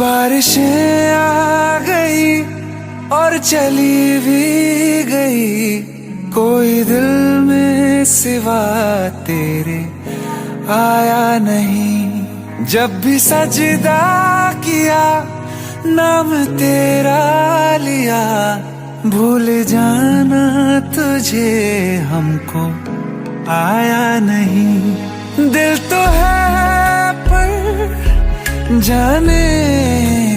बारिशें आ गई और चली भी गई, कोई दिल में सिवा तेरे आया नहीं। जब भी सजदा किया नाम तेरा लिया, भूल जाना तुझे हमको आया नहीं। दिल तो है पर जाने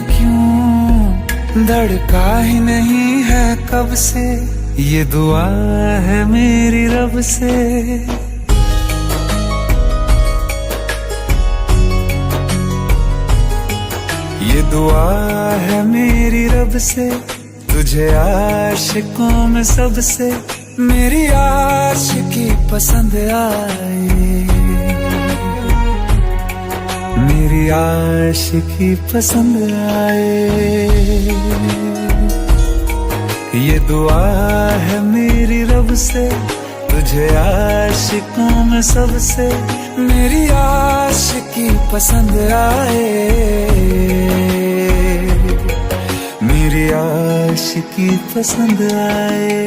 क्यों धड़का ही नहीं है कब से, ये दुआ है मेरी रब से। ये दुआ है मेरी रब से, तुझे आशिकों में सबसे मेरी आशिकी पसंद आए, मेरी आशिकी पसंद आए। ये दुआ है मेरी रब से, तुझे आशिकों में सबसे मेरी आशिकी पसंद आए, मेरी आशिकी पसंद आए,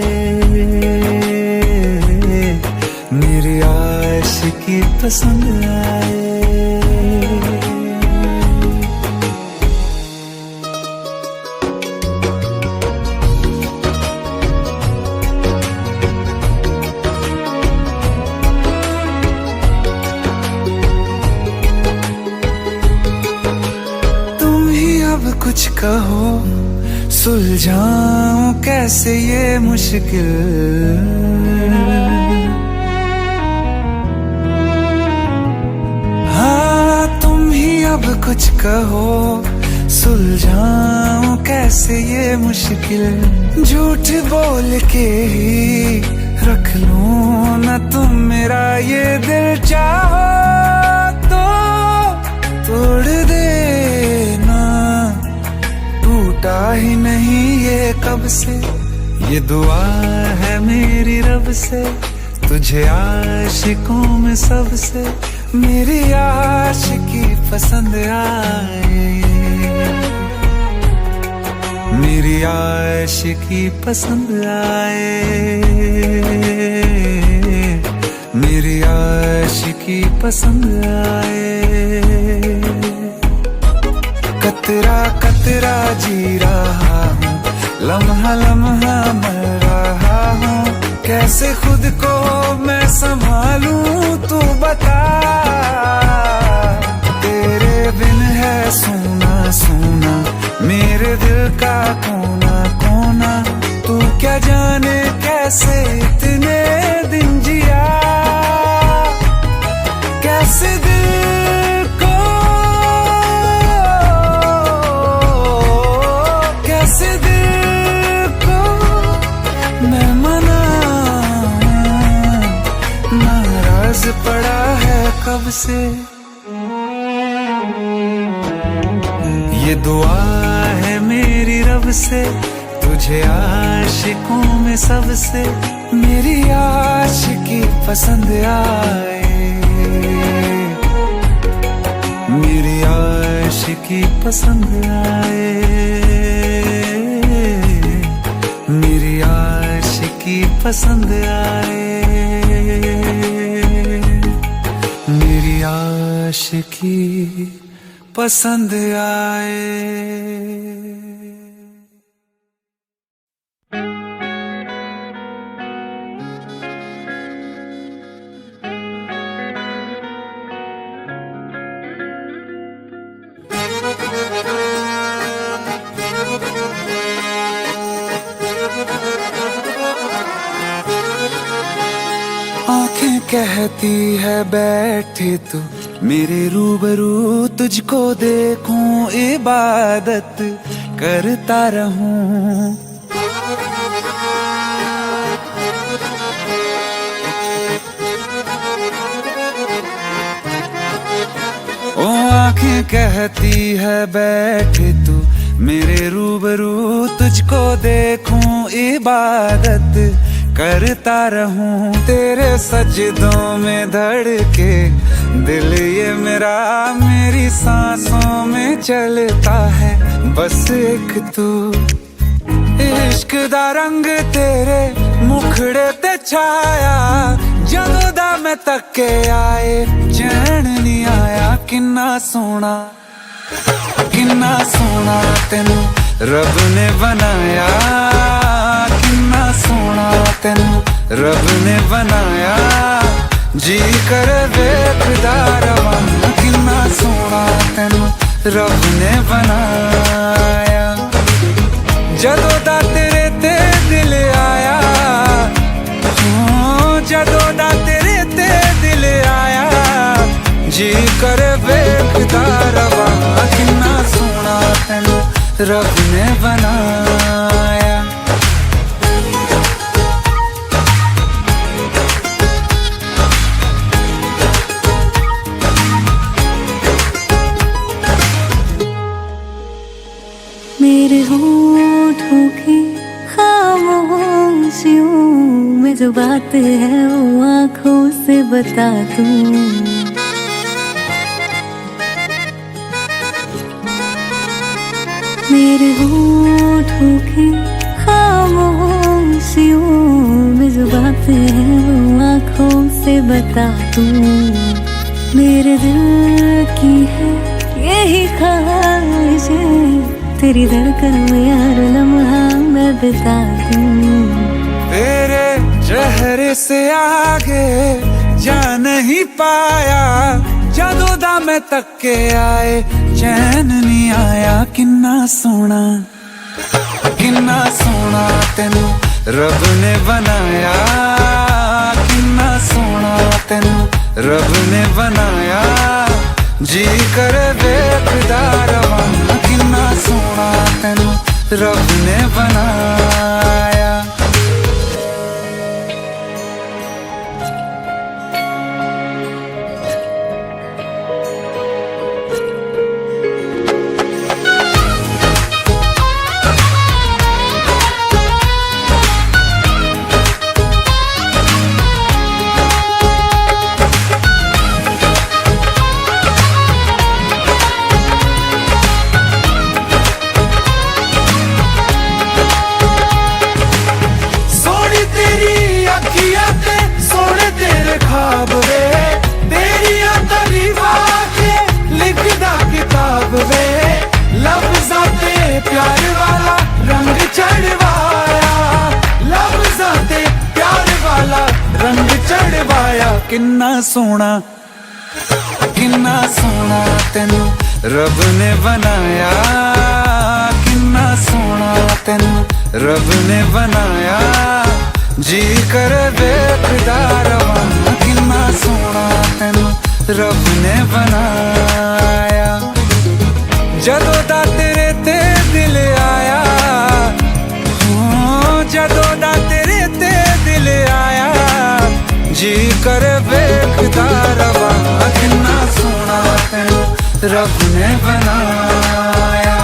मेरी आशिकी पसंद आए। कुछ कहो सुलझाऊं कैसे ये मुश्किल, हाँ तुम ही अब कुछ कहो सुलझाऊं कैसे ये मुश्किल। झूठ बोल के ही रख लूं ना तुम मेरा ये दिल, चाहो तो तोड़ देना, टूटा ही नहीं ये कब से। ये दुआ है मेरी रब से, तुझे आशिकों में सबसे मेरी आशिकी पसंद आए, मेरी आशिकी पसंद आए, मेरी आशिकी पसंद आए। कतरा कतरा जी रहा हूँ, लम्हा लम्हा मर रहा हूँ, कैसे खुद को मैं संभालूं तू बता। तेरे बिन है सूना सूना मेरे दिल का कोना कोना, तू क्या जाने कैसे इतने दिन जिया, कैसे दिल को कैसे दिल को मैं मनाऊं, नाराज पड़ा है कब से। ये दुआ है मेरी रब से, तुझे आशिकों में सबसे मेरी आशिकी पसंद आए, मेरी आशिकी पसंद आए, मेरी आशिकी पसंद आए, मेरी आशिकी पसंद आए। आंखें कहती है बैठे तू मेरे रूबरू, तुझको देखूं इबादत करता रहूं। ओ आंखें कहती है बैठे तू मेरे रूबरू, तुझको देखूं इबादत करता रहूं तेरे सजदों में धड़के दिल ये मेरा मेरी सांसों में चलता है बस एक तू इश्क दा रंग तेरे मुखड़े ते छाया जदों दा मैं तके आए चैन नहीं आया किन्ना सोना तेनू रब ने बनाया किन्ना सोना तेनू रब ने बनाया जी कर वेखदा रवां किन्ना सोना तेनू रब ने बनाया जदों दा तेरे ते दिल आया जदों दा तेरे ते दिल आया जी कर वेखदा रवां किन्ना सोना तेनू रब ने बनाया मेरे होठों की खामोशियों में जो बात है वो आँखों से बता दूं। मेरे होठों की खामोशियों में जो बात है वो आँखों से बता दूं। मेरे दिल की है यही ख्वाहिशें तेरी धड़कन में हर लम्हा मैं बिता दूं। तेरे चेहरे से आगे जा नहीं पाया जदों दा मैं तके आए चैन नहीं आया किन्ना सोना तेनू रब ने बनाया किन्ना सोना तेनू रब ने बनाया जी कर वेखदा रवां किन्ना सोना तेनू रब ने बनाया प्यार वाला रंग चढ़वाया लफ्ज़ां ते प्यार वाला रंग चढ़वाया किन्ना सोना तेनू रब ने बनाया किन्ना सोना तेनू रब ने बनाया जी कर वेखदा रवां किन्ना सोना तेनू रब ने बनाया जदों दा तेरे ते दिल आया जदों दा तेरे ते दिल आया जी कर वेखदा रवां किन्ना सोना तेनू रब ने बनाया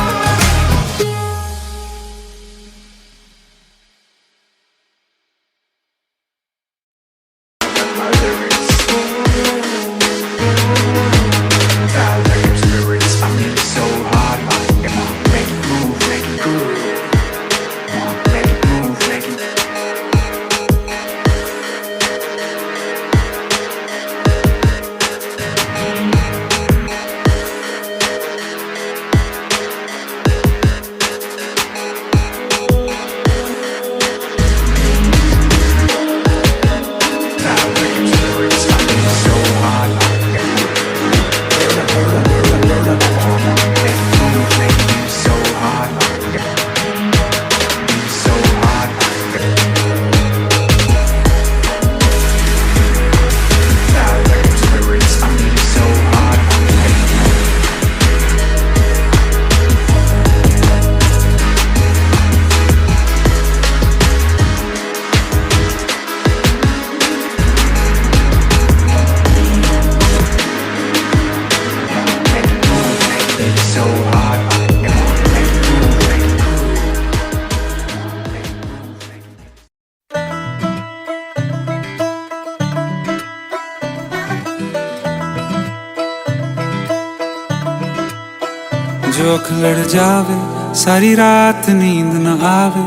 जो अख लड़ जावे सारी रात नींद न आवे,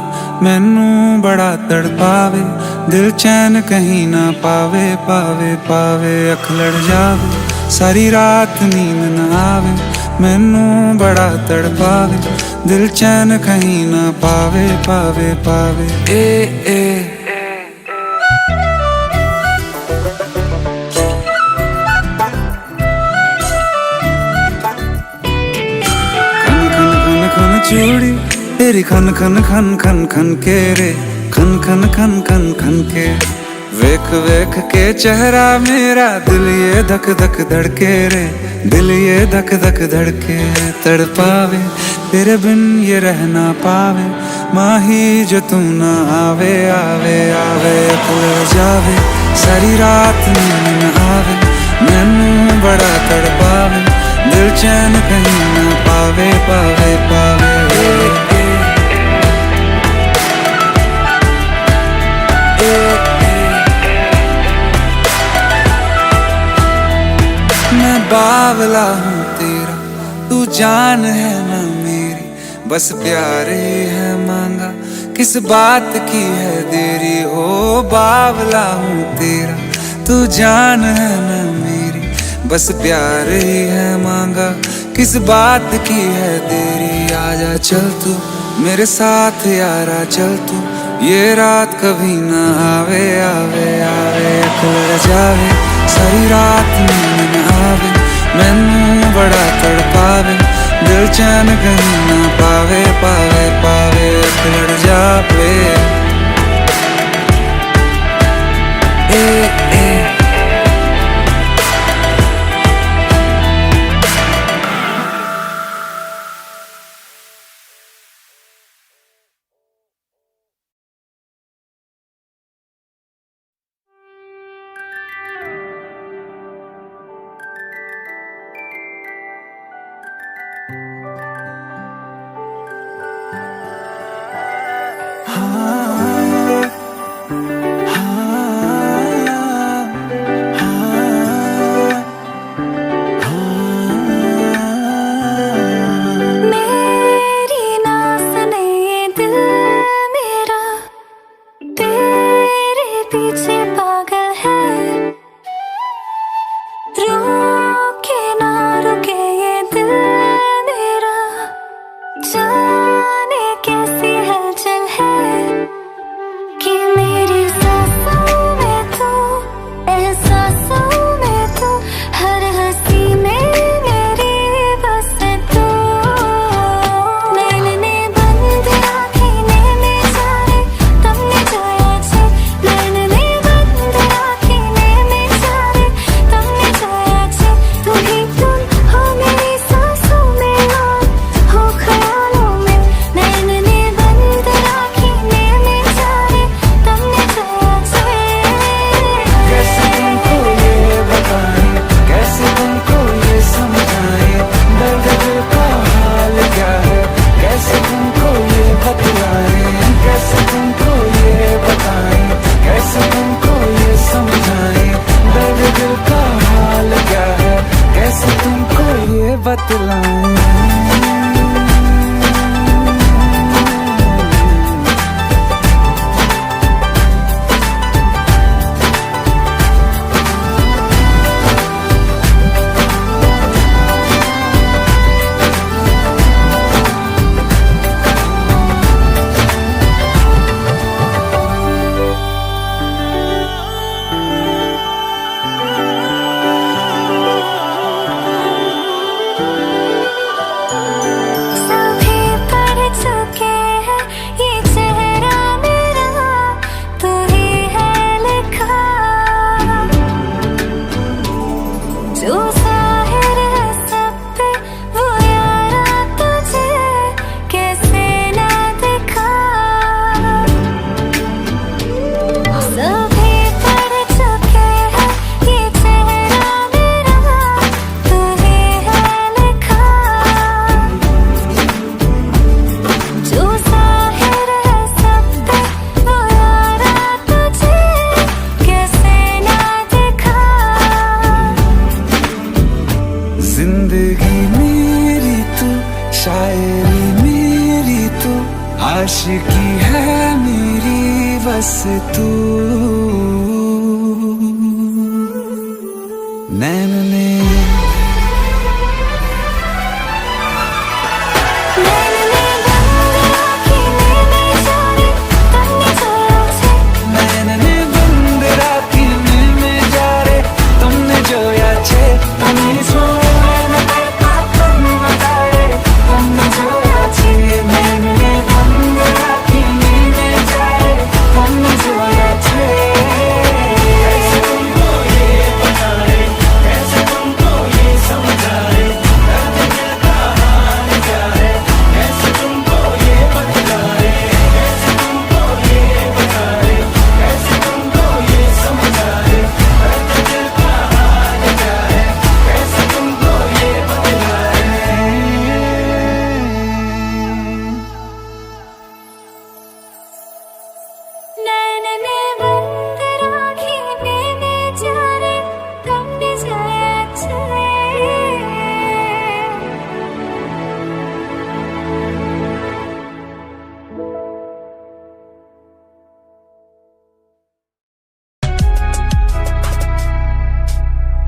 मैनू बड़ा तड़पावे, दिल चैन कहीं ना पावे पावे पावे। अख लड़ जावे सारी रात नींद न आवे, मैनू बड़ा तड़पावे, दिल चैन कहीं ना पावे पावे पावे। ए चूड़ी तेरी खन खन खन खन खन के रे, खन खन खन खन खन के। वेख वेख के चेहरा मेरा दिल ये धक धक धड़के रे, दिल ये धक धक धड़के। तड़पावे तेरे बिन ये रह ना पावे, माही जो तू ना आवे आवे आवे। खुल जावे सारी रात नींद न आवे, मैनू बड़ा तड़पावे, दिल चैन कहीं ना पावे पावे पावे। मैं बावला हूँ तेरा, तू जान है ना मेरी, बस प्यार ही है मांगा, किस बात की है देरी। हो बावला हूँ तेरा, तू जान है ना मेरी, बस प्यार ही है मांगा, किस बात की है देरी। आजा चल तू मेरे साथ यारा, चल तू ये रात कभी ना आवे आवे आवे। खुल जावे सारी रात नींद न आवे, मैनू बड़ा तड़पावे, दिल चैन कहीं ना पावे पावे पावे। खुल जावे ए से तू नैन ने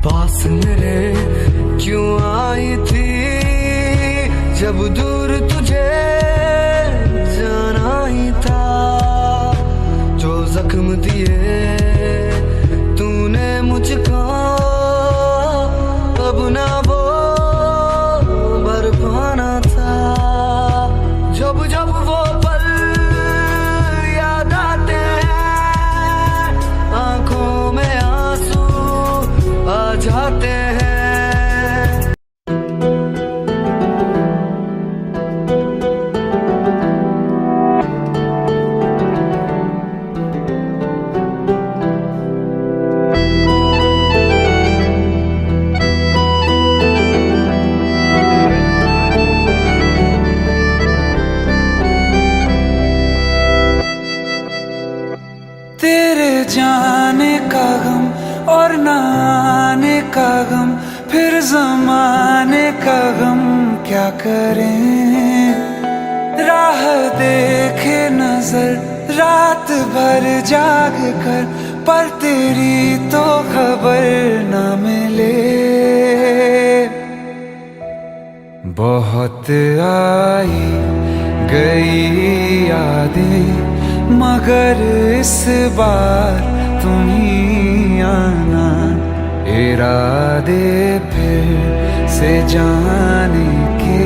पास मेरे क्यों आई थी जब दूर तुझे जाना ही था। जो जख्म दिए तूने मुझको अब ना वो भर पाना था। जब जब वो पल याद आते हैं आंखों में आंसू आ जाते हैं। तेरे जाने का गम और न आने का गम, फिर जमाने का गम क्या करें। राह देखे नजर रात भर जाग कर, पर तेरी तो खबर न मिले। बहुत आई गई यादें मगर इस बार तुम ही आना। इरादे फिर से जाने के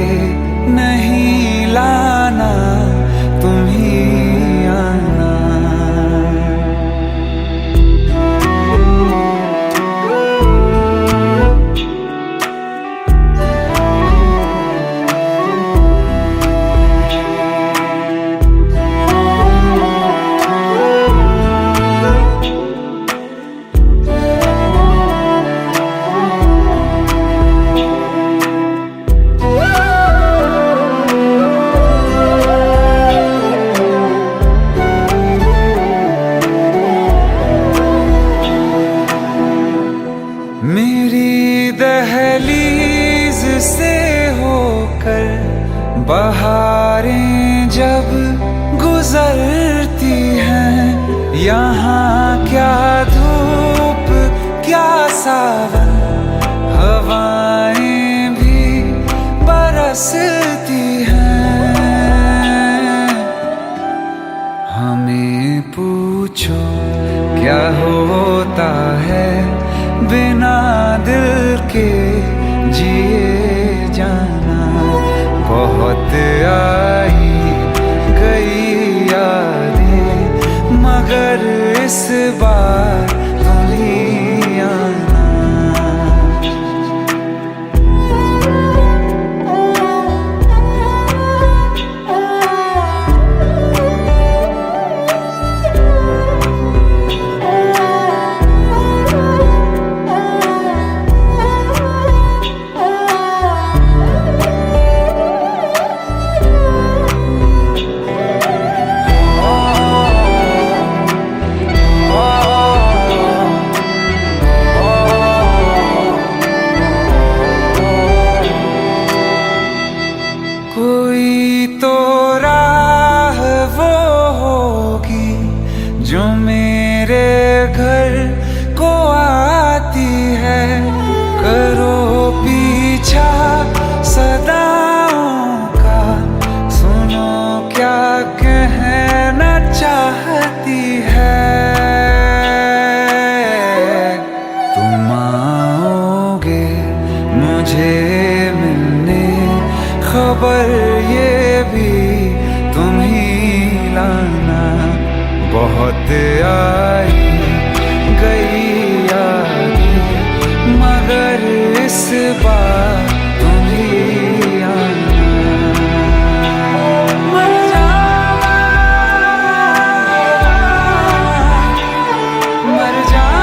नहीं लाना, तुम ही आना। मेरी दहलीज से होकर बहारें जब गुजरती हैं, यहाँ क्या धूप क्या सावन, हवाएं भी बरसती हैं। हमें पूछो क्या होता है बिना दिल के जिए जाना। बहुत आई गई यादें मगर इस बार तुम ही आना। बार तुम ही आना। मर जावा, मर जावा।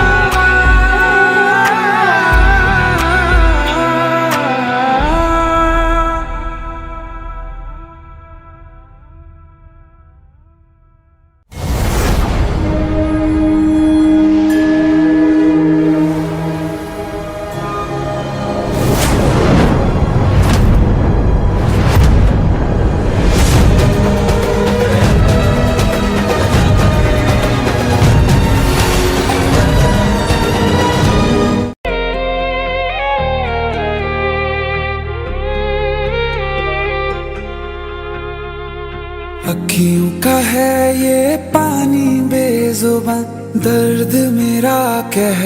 अखियों का है ये पानी बेजुबां, दर्द मेरा कह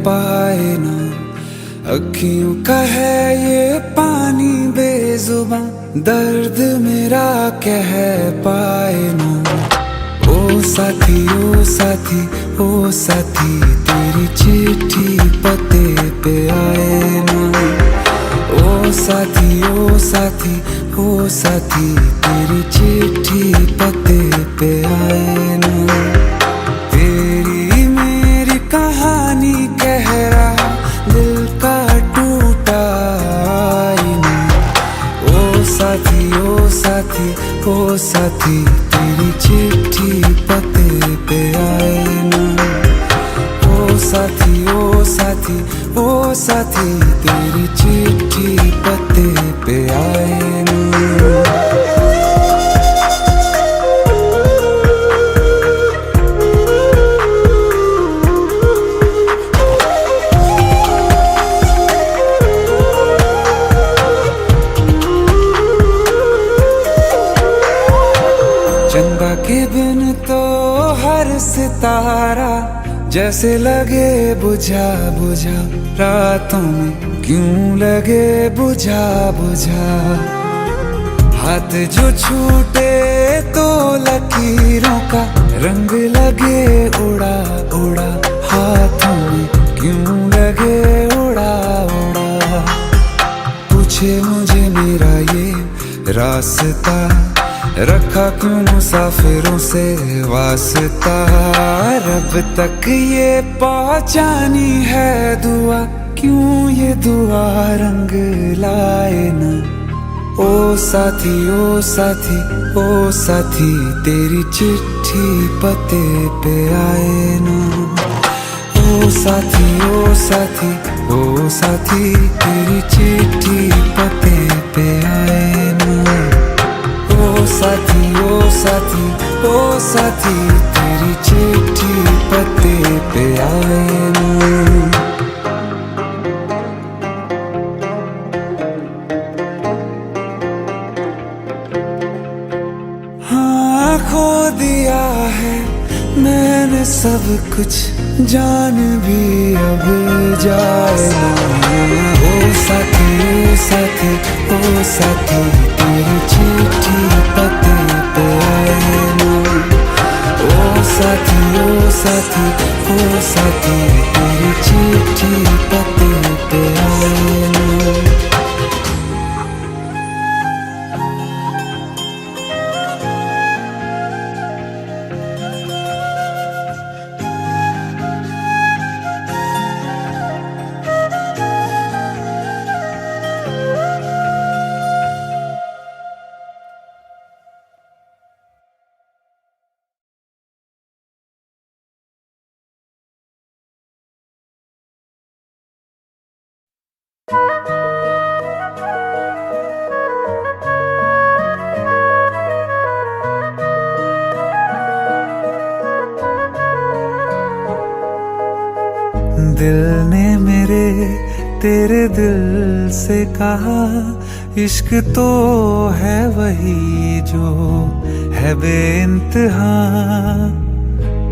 पाए ना। अखियों का है ये पानी बेजुबां, दर्द मेरा कह पाए ना। ओ साथी ओ साथी ओ साथी, तेरी चिट्ठी पते पे आए ना। ओ साथी ओ साथी ओ साथी, तेरी चिट्ठी पते पे आए ना। तेरी मेरी कहानी कह रहा दिल का टूटा आईना। ओ साथी ओ साथी ओ साथी, तेरी चिट्ठी पते पे आए ना। ओ साथी ओ साथी ओ साथी, तेरी चिट्ठी पते पे आए ना। चंदा के बिन तो हर सितारा जैसे लगे बुझा बुझा, रातों में क्यों लगे बुझा बुझा। हाथ जो छूटे तो लकीरों का रंग लगे उड़ा उड़ा, हाथों में क्यों लगे उड़ा उड़ा। पूछे मुझे मेरा ये रास्ता, रखा क्यों मुसाफिरों से वास्ता। रब तक ये पहुंचानी है दुआ, क्यों ये दुआ रंग लाए ना। ओ साथी ओ साथी ओ साथी, तेरी चिट्ठी पते पे आए ना। ओ साथी ओ साथी ओ साथी, तेरी चिट्ठी पते पे आए ना। ओ साथी ओ साथी ओ साथी, तेरी चिट्ठी पते पे आए ना। हाँ खो दिया है मैंने सब कुछ, जान भी अब जाए ना। ओ साथी ओ साथी ओ साथी, तेरी चिट्ठी पते पे आए ना। ओ साथी ओ साथी ओ साथी, तेरी चिट्ठी पते पे आए ना। दिल ने मेरे तेरे दिल से कहा, इश्क तो है वही जो है बेइंतहा।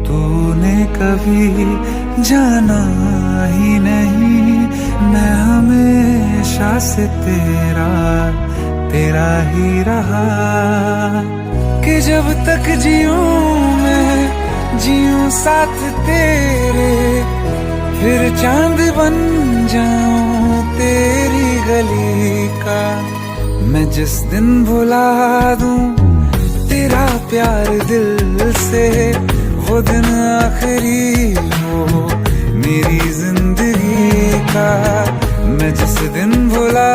तूने कभी जाना ही नहीं, मैं हमेशा से तेरा ही रहा। कि जब तक जीऊं मैं जीऊं साथ तेरे, फिर चांद बन जाऊं तेरी गली का। मैं जिस दिन भुला दूं तेरा प्यार दिल से, वो दिन आखिरी हो मेरी जिंदगी का। मैं जिस दिन भुला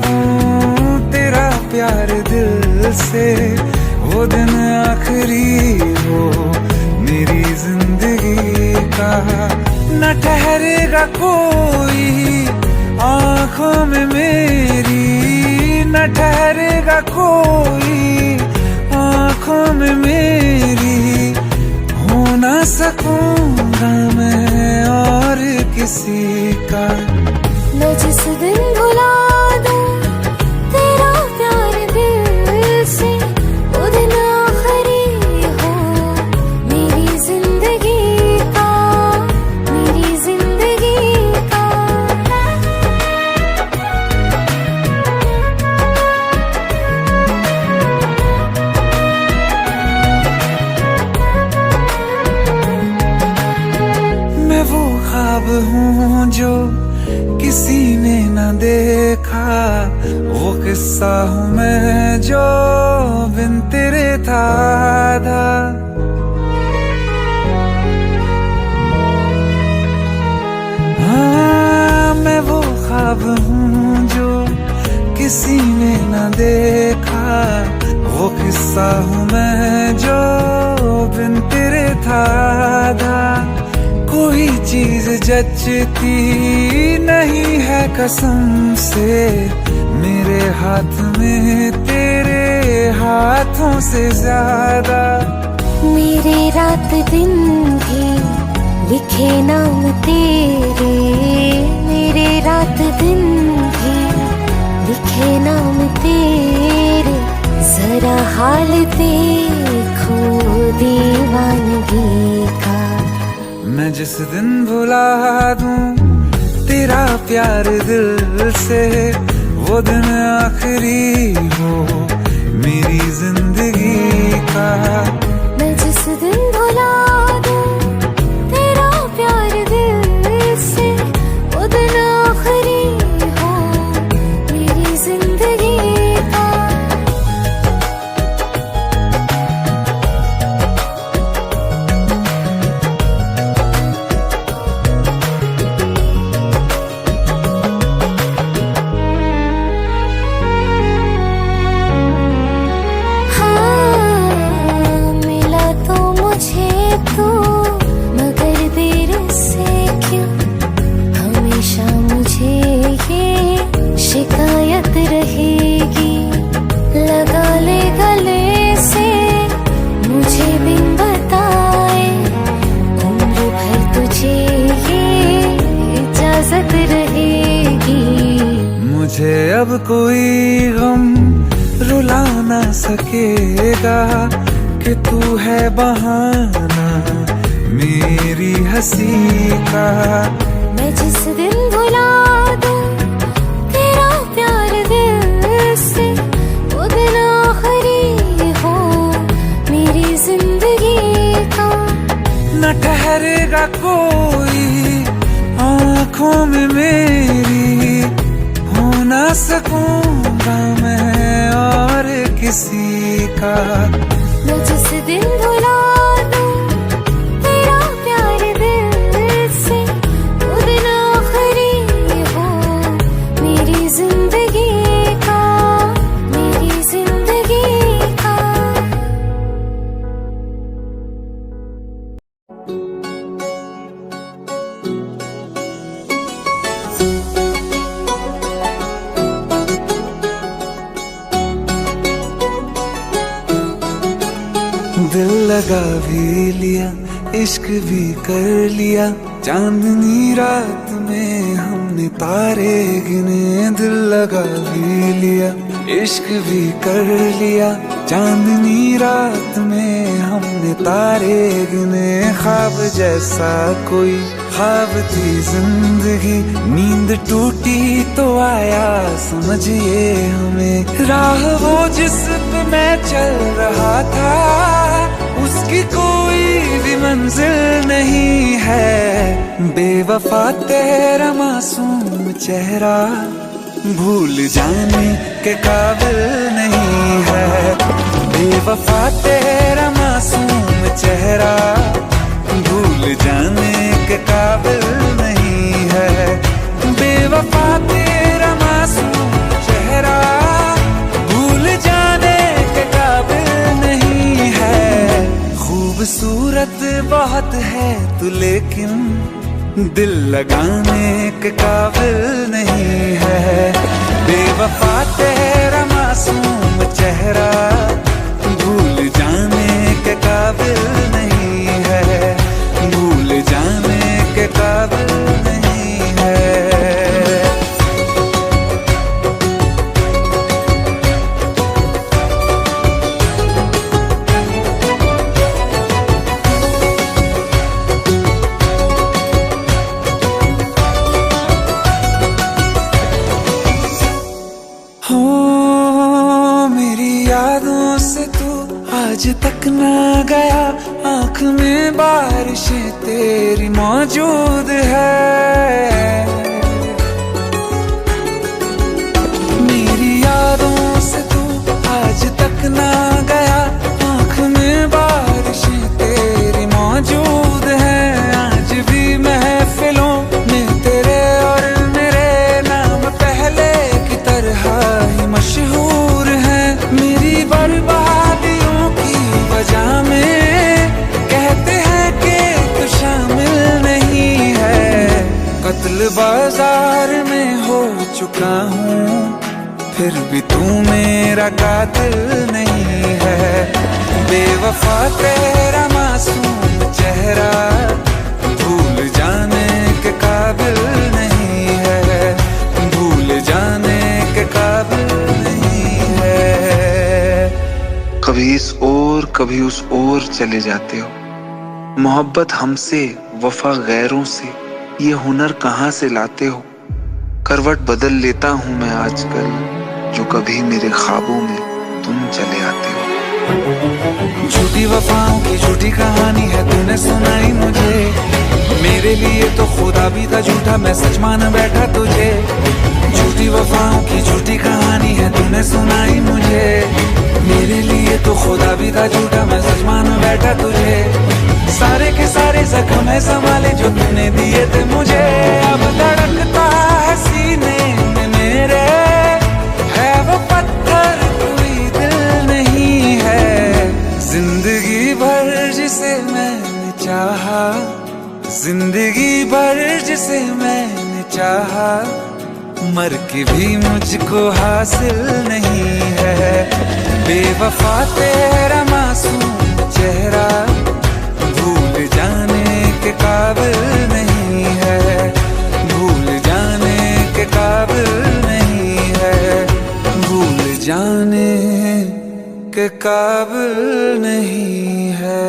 दूं तेरा प्यार दिल से, वो दिन आखिरी हो मेरी जिंदगी का। न ठहरेगा कोई आंखों में मेरी, न ठहरेगा कोई आंखों में मेरी। हो ना सकूंगा मैं और किसी का। मैं जिस दिन भुला दूं तेरा प्यार दिल से, वो दिन आखिरी हो मेरी जिंदगी का, मेरी जिंदगी का। मैं वो ख्वाब हूँ जो किसी ने न देखा, वो किस्सा हूँ मैं जो बिन तेरे था। हाँ, मैं वो ख्वाब हूँ जो किसी ने न देखा, वो किस्सा हूँ मैं जो बिन तेरे था। कोई चीज जचती नहीं है कसम से, मेरे हाथ में तेरे हाथों से ज्यादा। मेरे रात दिन भी लिखे नाम तेरे, मेरे रात दिन भी लिखे नाम तेरे। जरा हाल देखो दीवानगी का। मैं जिस दिन भुला दूं तेरा प्यार दिल से, वो दिन आखिरी हो मेरी जिंदगी का। मैं जिस दिन भुला दूं तेरा प्यार दिल से, वो दिन आखिरी हो मेरी जिंदगी का। शिकायत रहेगी लगा ले गले से, मुझे बिन बताए उम्र भर तुझे ये इजाजत रहेगी। मुझे अब कोई गम रुला ना सकेगा कि तू है बहाना मेरी हंसी का। मैं जिस दिन भुला दूं तेरा प्यार दिल से, वो दिन आखिरी हो मेरी जिंदगी का। न ठहरेगा कोई आंखों में मेरी, हो ना सकूंगा मैं और किसी का। मैं जिस दिन भुला दूं तेरा प्यार दिल से, वो दिन आखिरी हो मेरी जिंदगी का, मेरी जिंदगी का। दिल लगा भी लिया, इश्क भी कर लिया, चांदनी रात में हमने तारे गिने। दिल लगा भी लिया, इश्क भी कर लिया, चांदनी रात में हमने तारे गिने। ख्वाब जैसा कोई ख्वाब थी जिंदगी, नींद टूटी तो आया समझिए हमें। राह वो जिस पे मैं चल रहा था, उसकी कोई भी मंजिल नहीं है। बेवफा तेरा मासूम चेहरा भूल जाने के काबिल नहीं है। बेवफा तेरा मासूम चेहरा भूल जाने के काबिल नहीं है। बेवफा तेरा मासूम चेहरा भूल जाने के काबिल नहीं है। खूबसूरत बहुत है तू लेकिन दिल लगाने के काबिल नहीं है। बेवफा तेरा मासूम चेहरा भूल जाने के काबिल नहीं है। भूल जाने के काबिल नहीं है। आज तक ना गया आँख में बारिशें तेरी मौजूद है। मेरी यादों से तू आज तक ना गया आँख में बारिशें तेरी मौजूद है। आज भी महफिलों में तेरे और मेरे नाम पहले की तरह ही मशहूर है। मेरी बर्बादियों वजह में कहते हैं कि तू शामिल नहीं है। कत्ल बाजार में हो चुका हूँ फिर भी तू मेरा कातिल नहीं है। बेवफा तेरा मासूम चेहरा भूल जाने के काबिल नहीं है। भूल जाने के काबिल नहीं है। कभी इस ओर कभी उस ओर चले जाते हो। मोहब्बत हमसे वफा गैरों से ये हुनर कहाँ से लाते हो। करवट बदल लेता हूँ मैं आजकल जो कभी मेरे ख्वाबों में तुम चले आते हो। झूठी वफाओं की झूठी कहानी है तूने सुनाई मुझे। मेरे लिए तो खुदा भी था झूठा मैं सच मान बैठा तुझे। झूठी वफाओं की झूठी कहानी है तूने सुनाई मुझे। मेरे लिए तो खुदा भी था झूठा मैं सच मान बैठा तुझे। सारे के सारे जख्म है संभाले जो तूने दिए थे मुझे। अब धड़कता है सीने में मेरे है वो पत्थर कोई दिल नहीं है। जिंदगी भर जिसे मैंने चाहा जिंदगी भर जिसे मैंने चाहा मर के भी मुझको हासिल नहीं है। बेवफा तेरा मासूम चेहरा भूल जाने के काबिल नहीं है। भूल जाने के काबिल नहीं है। भूल जाने के काबिल नहीं है।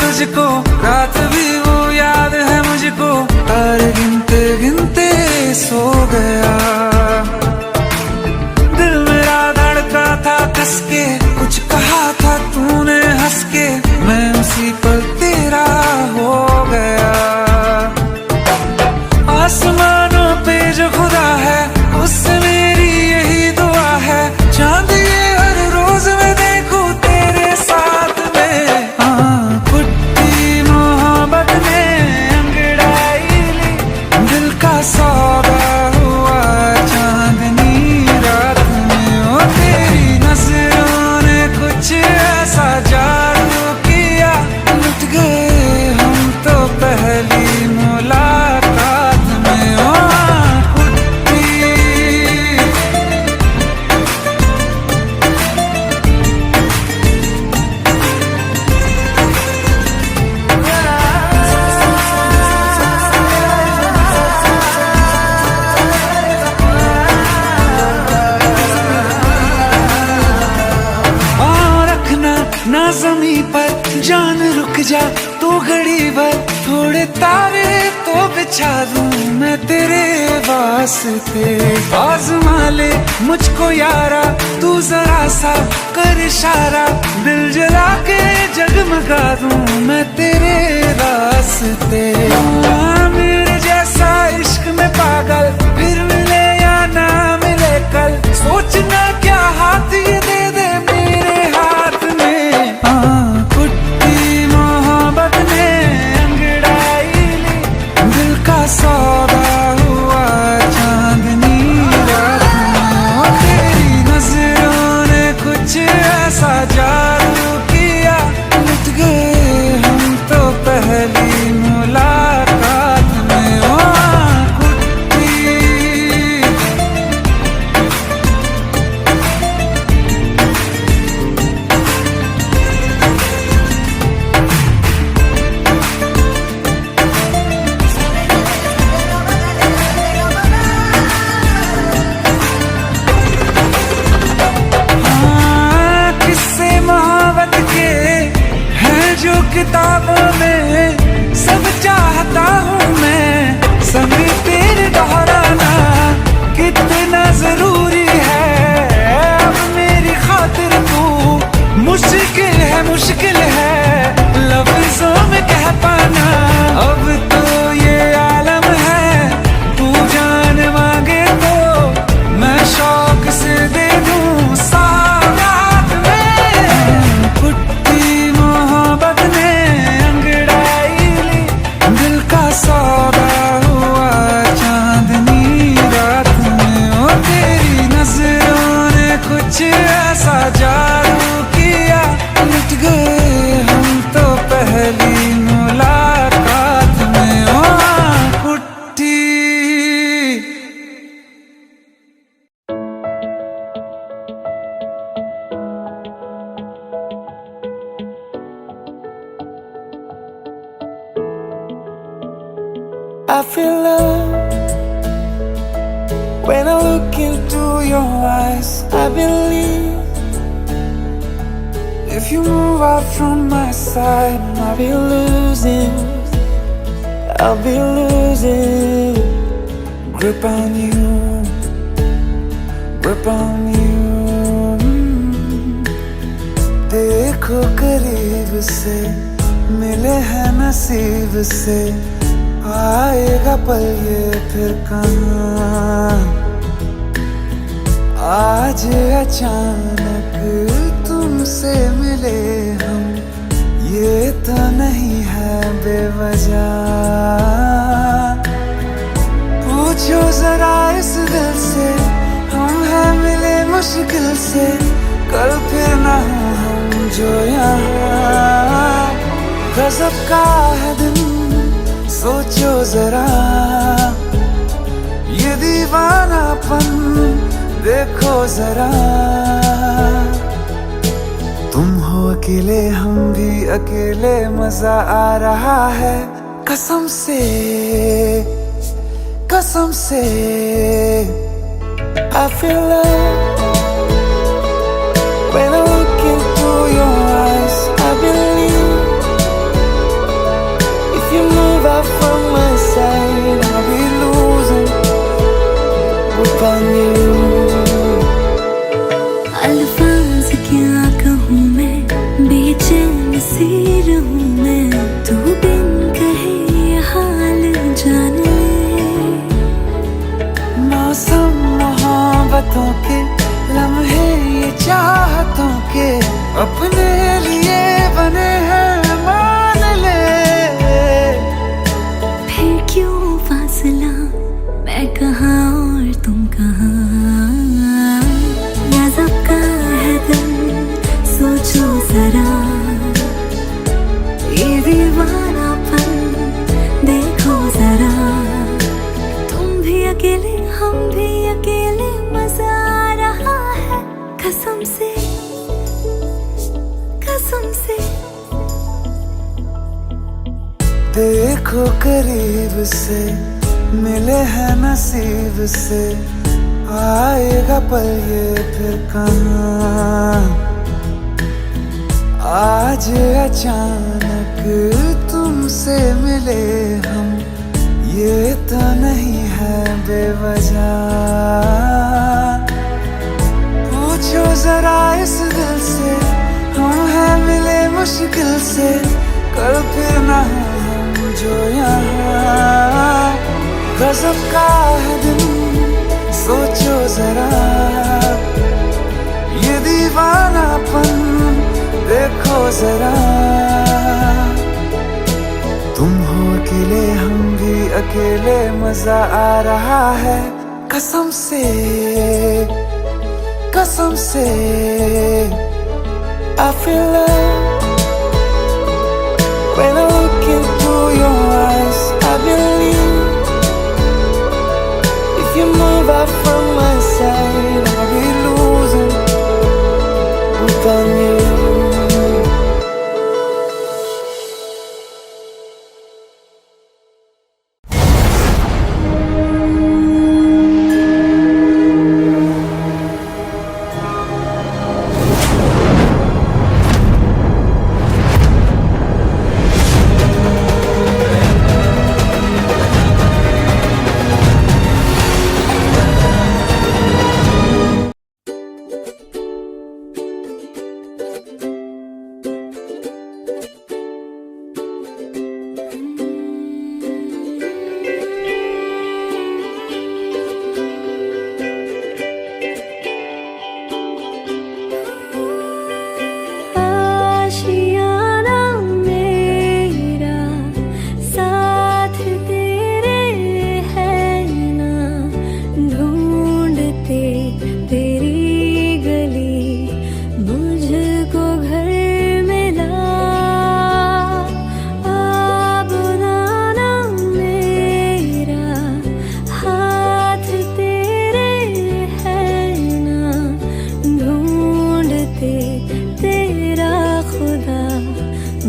तुझको रात भी वो याद है मुझको। तारे गिनते गिनते सो गया। दिल मेरा धड़का था कस के कुछ कहा था तूने हंस के मैं उसी पल तेरा हो गया। आसमानों पे जो खुदा है उससे मेरी यही दुआ है। चांद बिछा दूं मैं तेरे वास्ते। आज़मा ले मुझको यारा, तू जरा सा कर इशारा, दिल जला के जगमगा दूं मैं तेरे रास्ते। मेरे जैसा इश्क में पागल फिर मिले या ना मिले कल, सोचना क्या हाथ ये दे दे मेरे हाथ में। कुट्टी मोहब्बत ने अंगड़ाई ली, दिल का सौदा हुआ चांदनी रात में। तेरी नजरों ने कुछ ऐसा जादू किया, लुट गए हम तो पहली मुलाकात में। कुट्टी किस्से मोहब्बत के हैं जो किताबों में, सब चाहता हूँ मैं संग तेरे दोहराना। कितना जरूरी है अब मेरी खातिर तू, मुश्किल है लफ्जों में कह पाना। अब तो ये आलम है, तू जान मांगे तो मैं शौक से दे दूं सौगात में। कुट्टी मोहब्बत ने अंगड़ाई ली, दिल का सौदा हुआ चांदनी रात में। तेरी नजरों ने कुछ ऐसा जादू किया, लुट गए हम तो पहली मुलाकात में। कुट्टी I feel love when I look into your eyes. I believe if you move out from my side, I'll be losing grip on you, grip on you। देखो करीब से मिले हैं नसीब से, आएगा पल ये फिर कहाँ। आज अचानक तुमसे मिले हम, ये तो नहीं है बेवजह। पूछो जरा इस दिल से, हम हैं मिले मुश्किल से, कल फिर ना हो हम जो यहाँ। गजब का है दिन सोचो जरा, ये दीवानापन देखो जरा। तुम हो अकेले हम भी अकेले, मजा आ रहा है कसम से, कसम से। I feel love when I look into your eyes. I believe if you move out from my side, I'll be losing grip on you. अल्फाज क्या कहूँ मैं, बेचैन सी रहूँ मैं, तू बिन कहे ये हाल जान ले। मौसम मोहब्बतों के लम्हे ये चाहतों के, अपने लिए बने हैं मान ले। फिर क्यों फासला, मैं कहाँ और तुम कहाँ। गजब का है दिल सोचो जरा, ये दीवानापन देखो जरा। तुम भी अकेले हम भी अकेले, मजा आ रहा है कसम से, कसम से। देखो करीब से मिले हैं नसीब से, आएगा पल ये फिर कहाँ। आज अचानक तुमसे मिले हम, ये तो नहीं है बेवजह। पूछो जरा इस दिल से, हम हैं मिले मुश्किल से, कल फिर ना हम जो यहाँ। गजब का है दिन, सोचो जरा, ये दीवानापन देखो जरा। तुम हो अकेले, हम भी अकेले, मजा आ रहा है कसम से, कसम से। I feel love when I look into your eyes. I believe if you move out from my side, I'll be losing without you.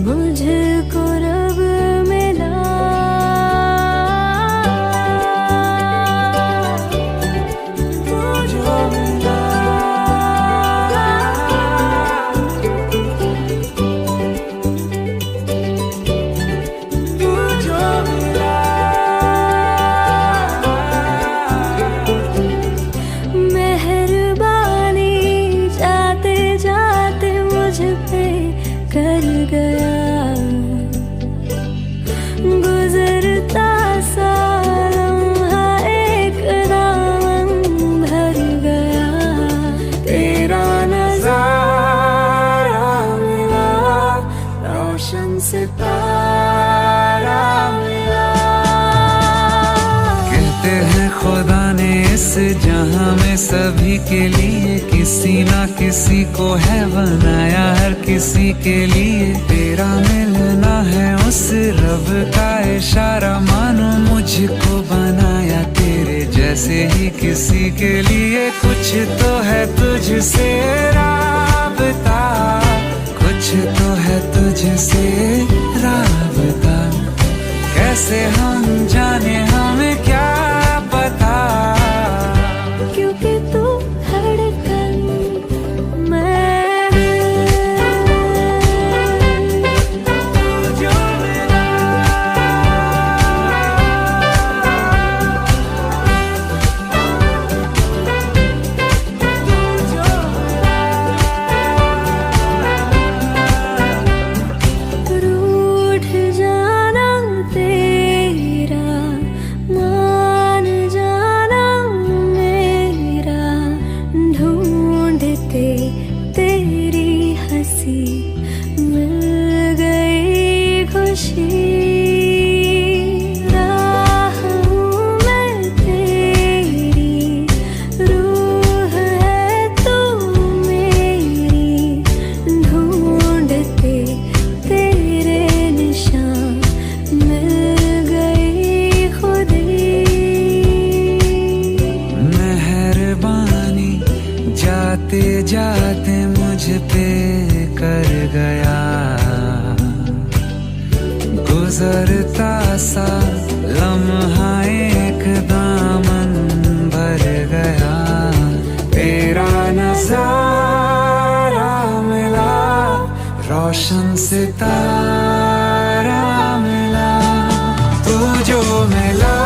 मुझको रब मिला, तुझको मिला, तुझको मिला। मेहरबानी जाते जाते मुझ पे कर गया, गुजरता सा लम्हा एक दामन भर गया। तेरा नज़ारा मिला, रोशन सितारा मिला। कहते हैं खुदा ने इस जहां में सभी के लिए किसी ना किसी को है बनाया, हर किसी के लिए तेरा मिलना है उस रब का इशारा। मानो मुझको बनाया तेरे जैसे ही किसी के लिए, कुछ तो है तुझसे राबता, कुछ तो है तुझसे राबता। कैसे हम जाने हमें क्या पता, क्योंकि तू धड़कन मैं तुझको मिला, तुझको रूठ जाना तेरा, मान जाना मेरा, ढूंढते तेरी हंसी मिल गई खुशी। राह हूँ मैं तेरी, रूह है तू मेरी, ढूंढते तेरे निशान मिल गई खुदी। मेहरबानी जाते जाते मुझ पे कर गया, गुजरता सा लम्हा एक दामन भर गया। तेरा नज़ारा मिला, रोशन सितारा मिला। तू जो मिला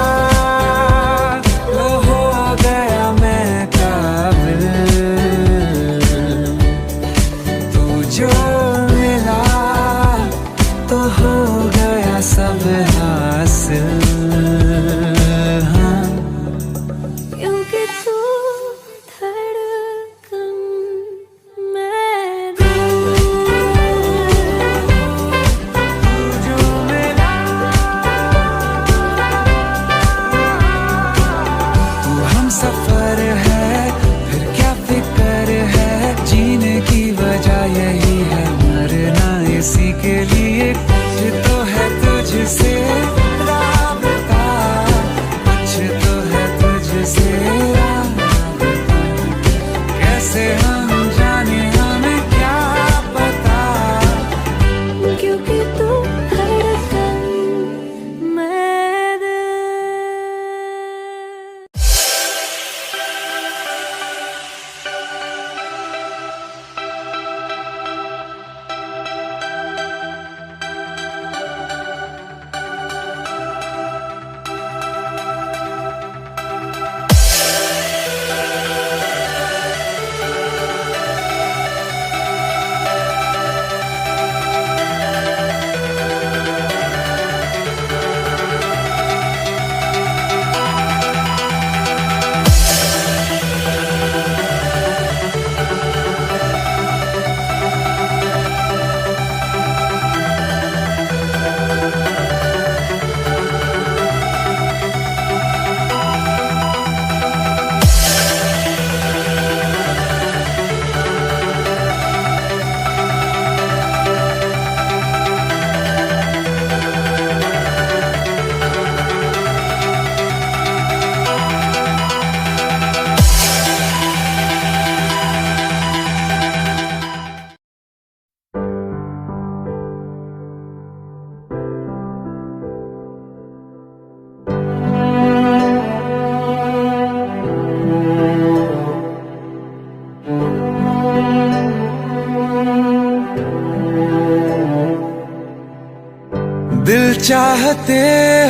चाहते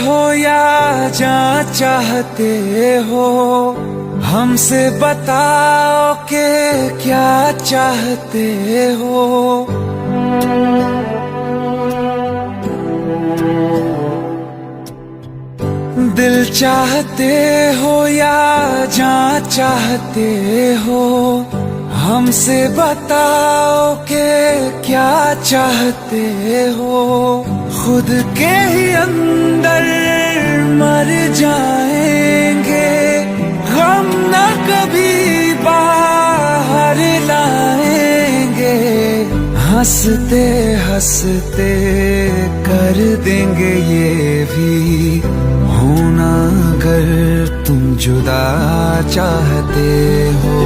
हो या जान चाहते हो, हमसे बताओ कि क्या चाहते हो। दिल चाहते हो या जान चाहते हो, हमसे बताओ कि क्या चाहते हो। खुद के ही अंदर मर जाएंगे, गम न कभी बाहर लाएंगे। हंसते हंसते कर देंगे ये भी, होना अगर तुम जुदा चाहते हो।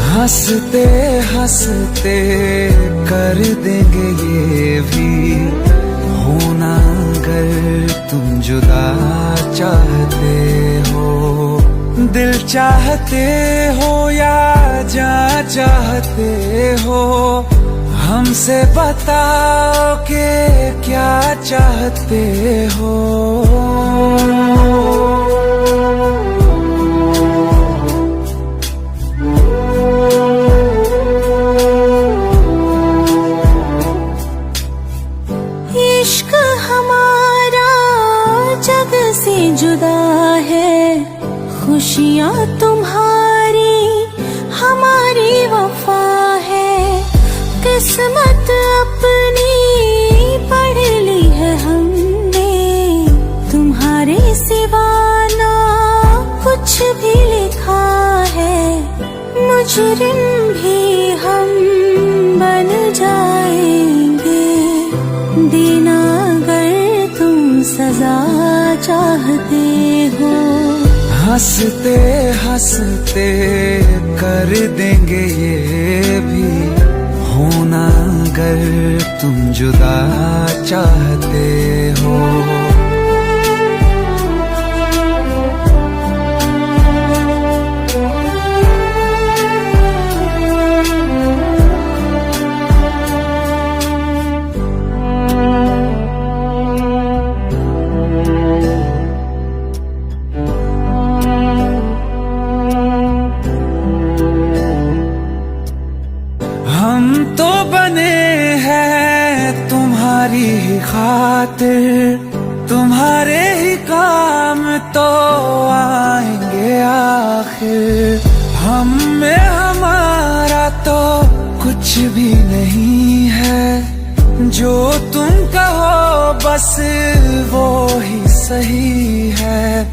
हंसते हंसते कर देंगे ये भी, होना अगर तुम जुदा चाहते हो। दिल चाहते हो या जान चाहते हो, हमसे बताओ कि क्या चाहते हो। इश्क हमारा जग से जुदा है, खुशियाँ तुम्हारी हमारी वफा है। किस्मत अपनी पढ़ ली है हमने, तुम्हारे सिवा ना कुछ भी लिखा है। मुजरिम भी हम बन जाएंगे, देना अगर तुम सजा चाहते हो। हंसते हंसते कर देंगे ये भी, होना अगर तुम जुदा चाहते हो। हम तो बने हैं तुम्हारी ही खातिर, तुम्हारे ही काम तो आएंगे आखिर। हम में हमारा तो कुछ भी नहीं है, जो तुम कहो बस वो ही सही है।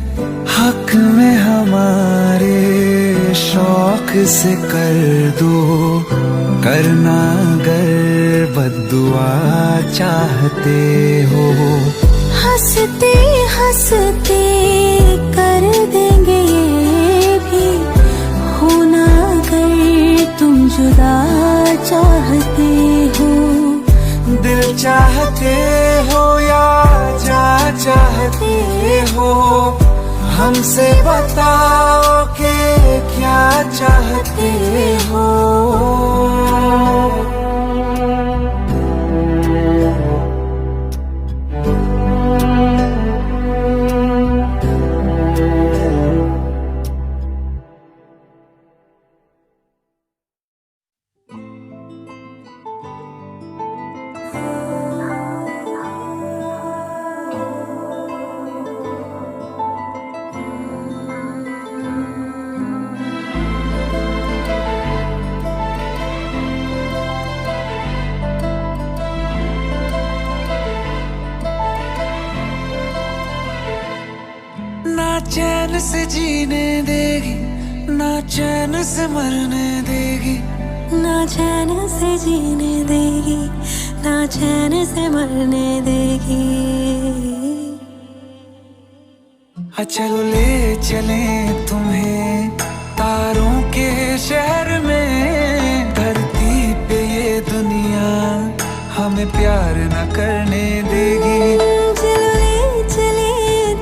हक में हमारे शौक से कर दो, करना अगर बद्दुआ चाहते हो। हंसते हंसते कर देंगे ये भी, होना अगर तुम जुदा चाहते हो। दिल चाहते हो या जान चाहते हो, हमसे बताओ कि क्या चाहते हो। ना चैन से जीने देगी, ना चैन से मरने देगी। ना चैन से जीने देगी, ना चैन से मरने देगी। चलो ले चले तुम्हें तारों के शहर में, धरती पे ये दुनिया हमें प्यार न करने देगी। चलो ले चले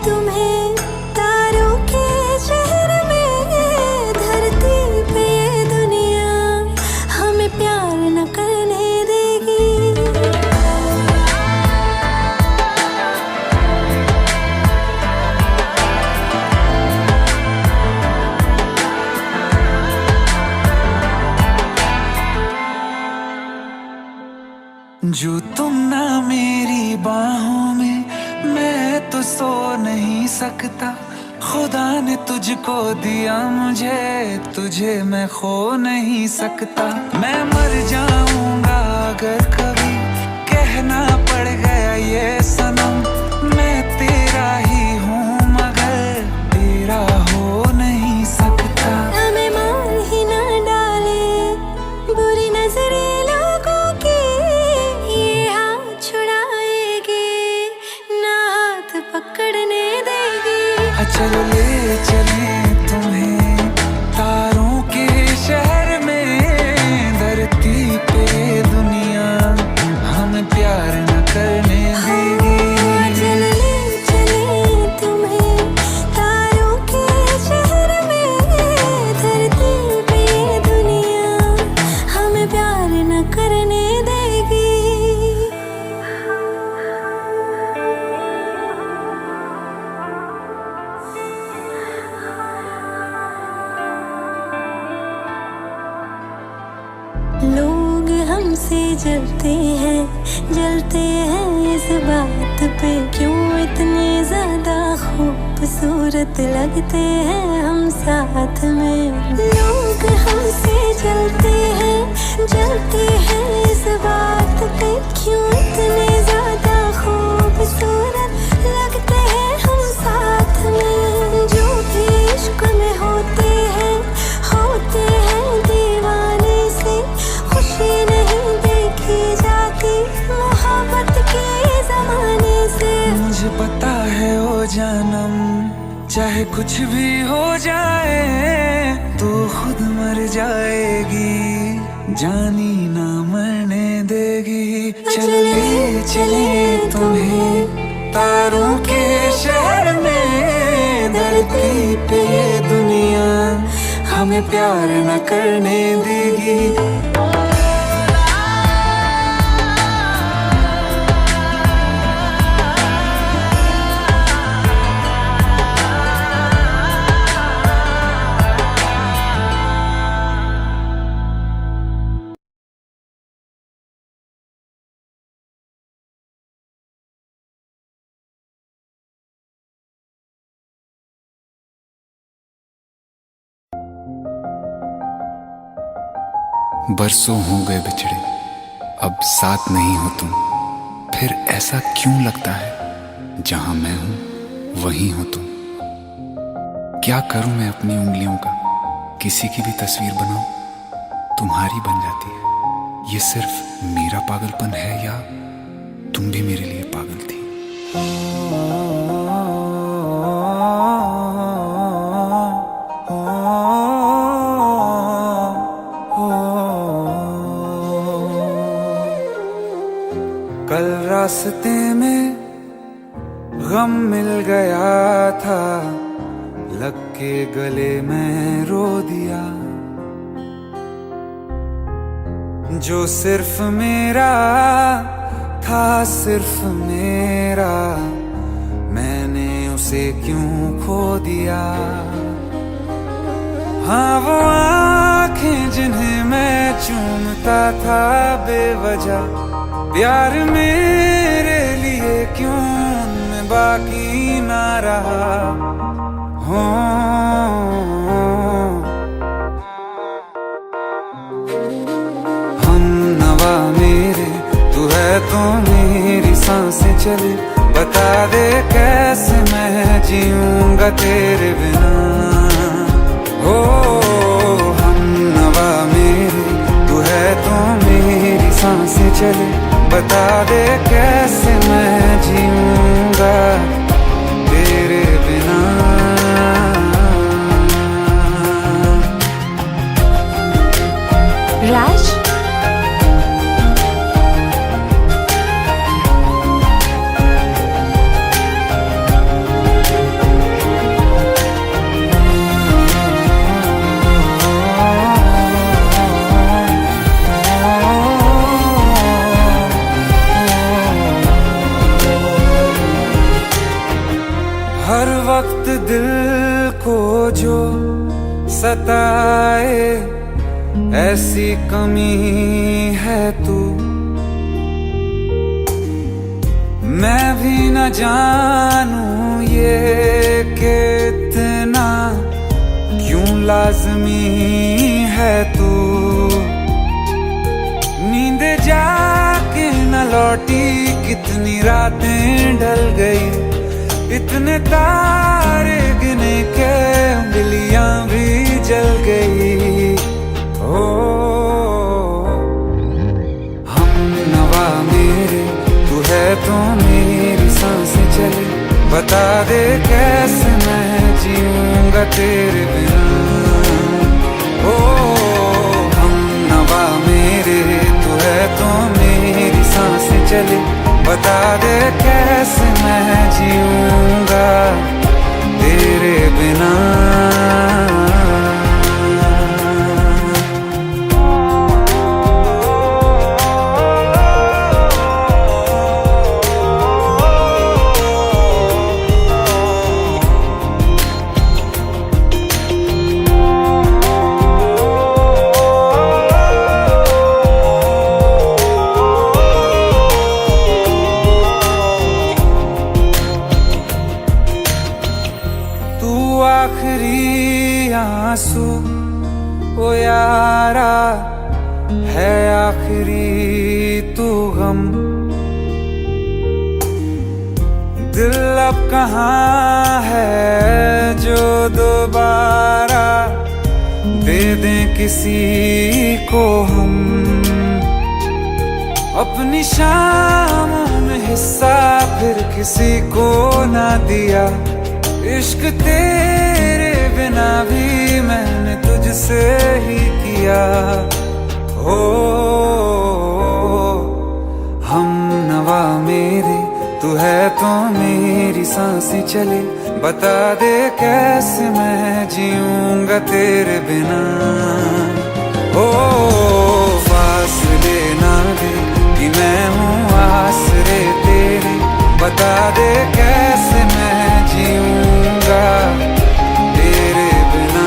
तुम्हें तारों के शहर में, धरती पे ये दुनिया हमें प्यार न करने देगी। जो तुम ना मेरी बाहों में, मैं तो सो नहीं सकता। खुदा ने तुझको दिया मुझे, तुझे मैं खो नहीं सकता। मैं मर जाऊंगा अगर कभी कहना पड़ गया ये सनम, मैं तेरा ही हूँ मगर तेरा हो नहीं सकता। हमें मार ही ना डाले बुरी नजरे लोगों की, ये हाथ छुड़ाएगी ना हाथ पकड़ने देगी। चलो ले चले तुम्हें तारों के शहर में, धरती पे दुनिया हमें प्यार न करने देगी। चलो ले चले तुम्हें तारों के शहर में, धरती पे दुनिया हमें प्यार न करने देगी। लोग हमसे जलते हैं इस बात पे, क्यों इतने ज्यादा खूबसूरत लगते हैं हम साथ में। लोग हमसे जलते हैं इस बात पे, क्यों इतने ज्यादा खूबसूरत लगते हैं हम साथ में। जो भी इश्क में होते हैं दीवाने से, खुशी नहीं देखी जाती मोहब्बत के ज़माने से। मुझे पता है ओ जानम, चाहे कुछ भी हो जाए तू खुद मर जाएगी, जानी ना मरने देगी। चलो ले चले तुम्हें तारों के शहर में, धरती पे ये दुनिया हमें प्यार न करने देगी। बरसों हो गए बिछड़े, अब साथ नहीं हो तुम, फिर ऐसा क्यों लगता है जहां मैं हूं वहीं हो तुम। क्या करूं मैं अपनी उंगलियों का, किसी की भी तस्वीर बनाऊं तुम्हारी बन जाती है। ये सिर्फ मेरा पागलपन है या तुम भी मेरे लिए पागल थी। कल रास्ते में गम मिल गया था, लग के गले में रो दिया। जो सिर्फ मेरा था, सिर्फ मेरा, मैंने उसे क्यों खो दिया। हाँ वो आँखें जिन्हें मैं चूमता था बेवजह, प्यार मेरे लिए क्यों उनमें बाकी ना रहा। हो हम नवा मेरे, तू है तो मेरी सांसें चले, बता दे कैसे मैं जीऊंगा तेरे बिना। हो हम नवा मेरे, तू है तो मेरी सांसें चले, बता दे कैसे मैं जीऊंगा तेरे बिना। राज हर वक्त दिल को जो सताए, ऐसी कमी है तू मैं भी न जानूं ये कि इतना क्यों लाज़मी है तू। नींद जाके न लौटी कितनी रातें ढल गई, इतने तारे गिने के उंगलियां भी जल गई। ओ हम नवा मेरे तू है तो मेरी सांसें चले, बता दे कैसे मैं जीऊंगा तेरे बिना। ओ हम नवा मेरे तू है तो मेरी सांसें चले, बता दे कैसे मैं जीऊंगा तेरे बिना। आखिरी आंसू ओ यारा है, आखिरी तू गम। दिल अब कहाँ है जो दोबारा दे दें किसी को हम। अपनी शामों में हिस्सा फिर किसी को ना दिया, इश्क तेरे बिना भी मैंने तुझसे ही किया। हो हम नवा मेरे तू है तो मेरी सांसें चले, बता दे कैसे मैं जीऊंगा तेरे बिना। ओ फासले ना दे कि मैं हूँ आसरे तेरे, बता दे कैसे मैं जीऊंगा तेरे बिना।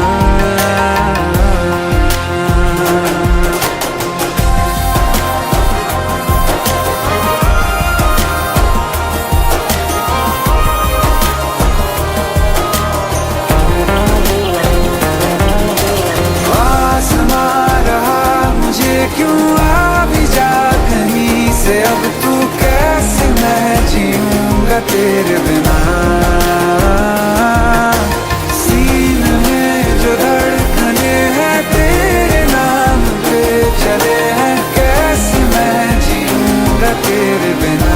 आसमां रहा मुझे क्यों आ भी जा कहीं से, अब तू कैसे मैं जीऊंगा तेरे बिना। सीने में जो धड़कने हैं तेरे नाम पे चले हैं, कैसे मैं जीऊंगा तेरे बिना।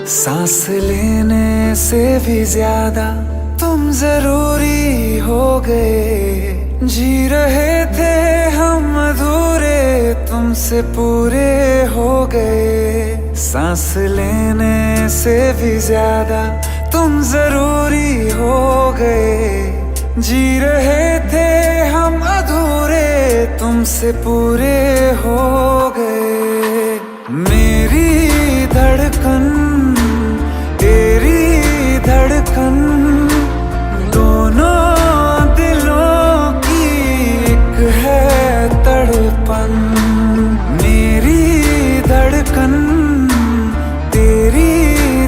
सांस लेने से भी ज्यादा तुम जरूरी हो गए, जी रहे थे हम अधूरे तुमसे पूरे हो गए। सांस लेने से भी ज्यादा तुम जरूरी हो गए, जी रहे थे हम अधूरे तुमसे पूरे हो गए। मेरी धड़कन तेरी धड़कन, दोनों दिलों की एक है तड़पन। मेरी धड़कन तेरी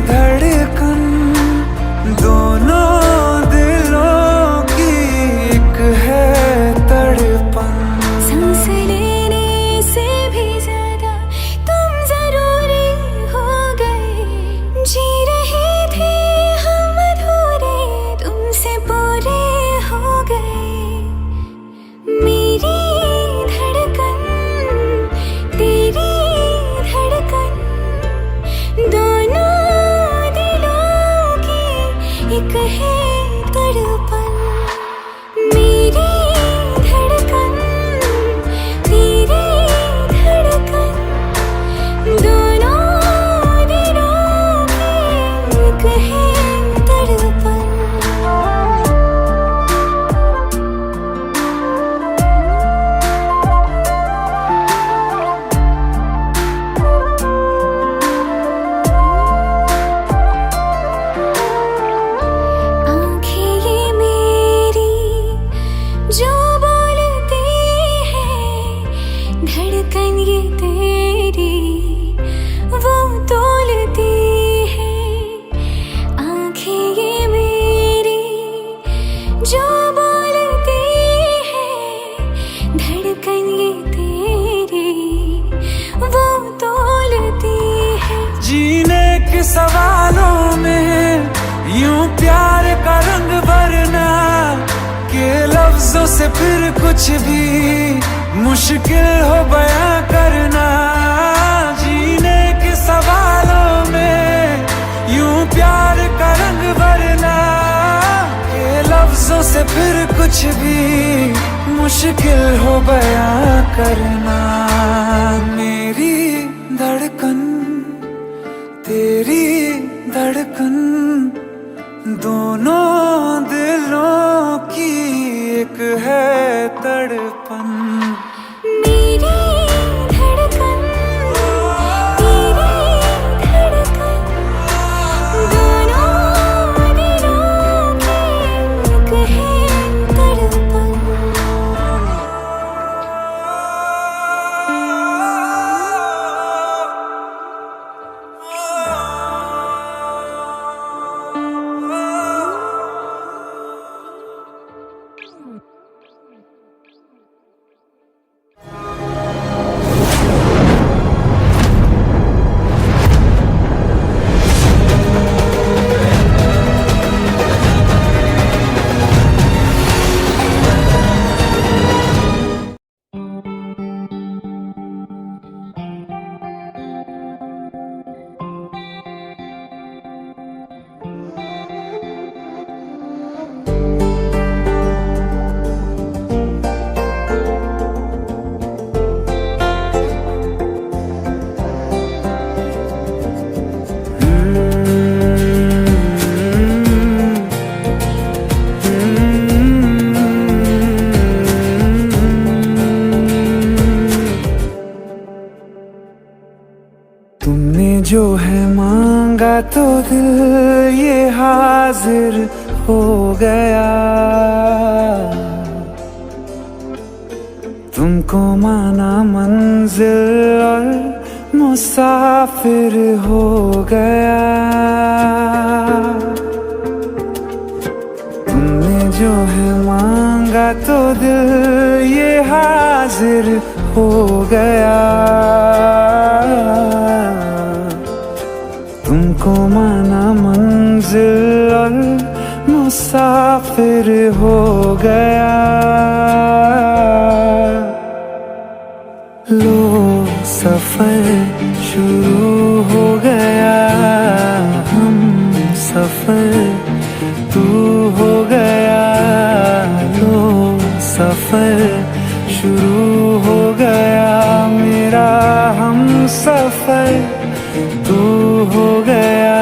धड़कन, दोनों दिलों की एक है तड़पन। सांस लेने से भी ज्यादा तुम जरूरी हो एक है तड़पन। आँखें ये मेरी जो बोलती है, धड़कन ये तेरी वो तोलती है। आँखें ये मेरी जो बोलती है, धड़कन ये तेरी वो तोलती है। जीने के सवालों में यूं प्यार का रंग भरना के लफ्जों से फिर कुछ भी मुश्किल हो बयां करना। जीने के सवालों में यूं प्यार का रंग भरना के लफ्जों से फिर कुछ भी मुश्किल हो बयां करना। मेरी धड़कन तेरी धड़कन दोनों दिलों की एक है तड़पन। मेरी धड़कन तेरी धड़कन दोनों दिलों की एक है तड़पन। तुमने जो है मांगा तो दिल ये हाजिर हो गया। तुमको माना मंजिल और मुसाफिर हो गया। तुमने जो है मांगा तो दिल ये हाजिर हो गया। तुमको माना मंजिल और मुसाफिर हो गया। लो सफर शुरू हो गया, हम सफर तू हो गया। लो सफर शुरू हो गया, मेरा हम सफर तू हो गया।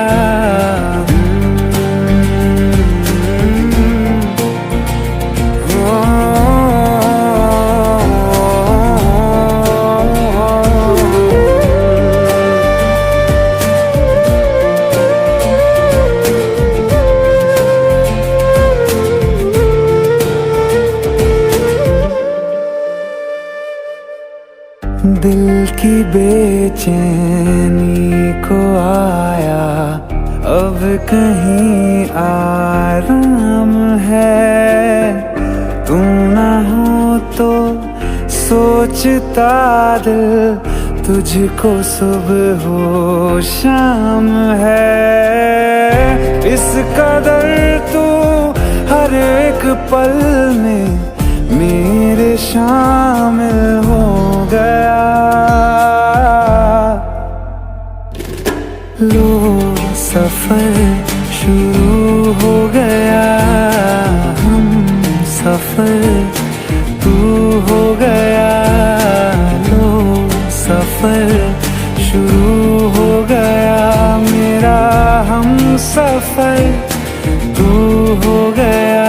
दिल की बेचैनी को आया अब कहीं आराम है। तू ना हो तो सोचता दिल तुझको सुबह हो शाम है। इस कदर तू हर एक पल में मेरे शामिल हो गया। लो सफर शुरू हो गया, हम सफर तू हो गया। लो सफर शुरू हो गया, मेरा हम सफर तू हो गया।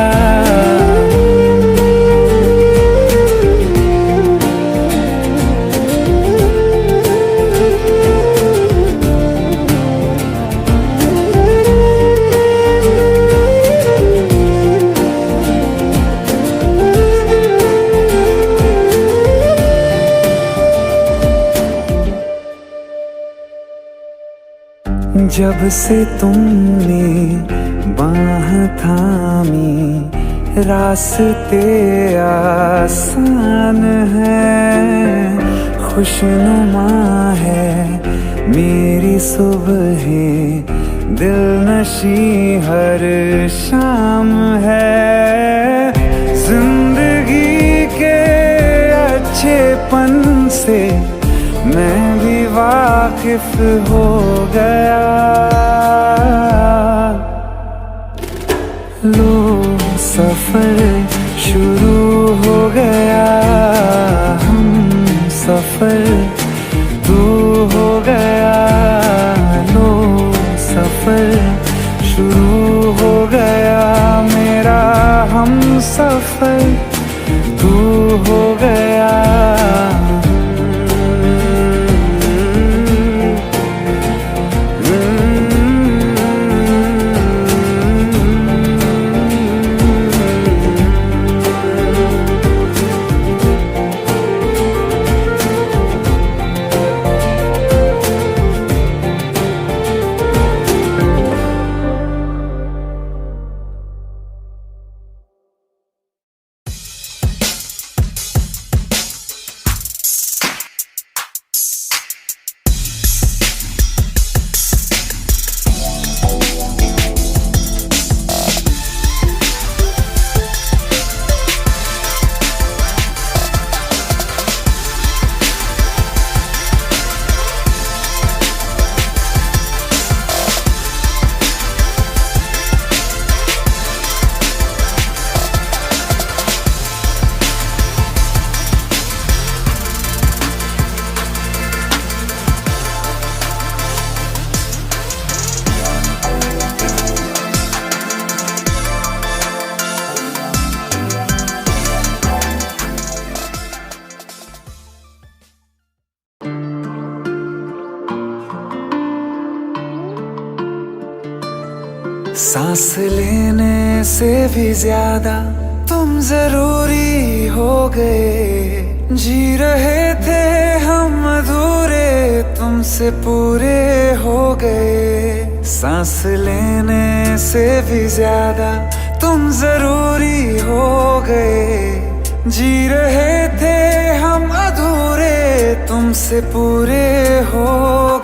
जब से तुमने बाह थामी रास्ते आसान है, खुशनुमा है मेरी सुबहें, दिल नशी हर शाम है। जिंदगी के अच्छेपन से मैं भी वाकिफ हो गया। लो सफर शुरू हो गया, हम सफर तू हो गया। लो सफर शुरू हो गया, मेरा हम सफर तू हो गया। सांस लेने से भी ज्यादा तुम जरूरी हो गए। जी रहे थे हम अधूरे, तुमसे पूरे हो गए। सांस लेने से भी ज्यादा तुम जरूरी हो गए। जी रहे थे हम अधूरे, तुमसे पूरे हो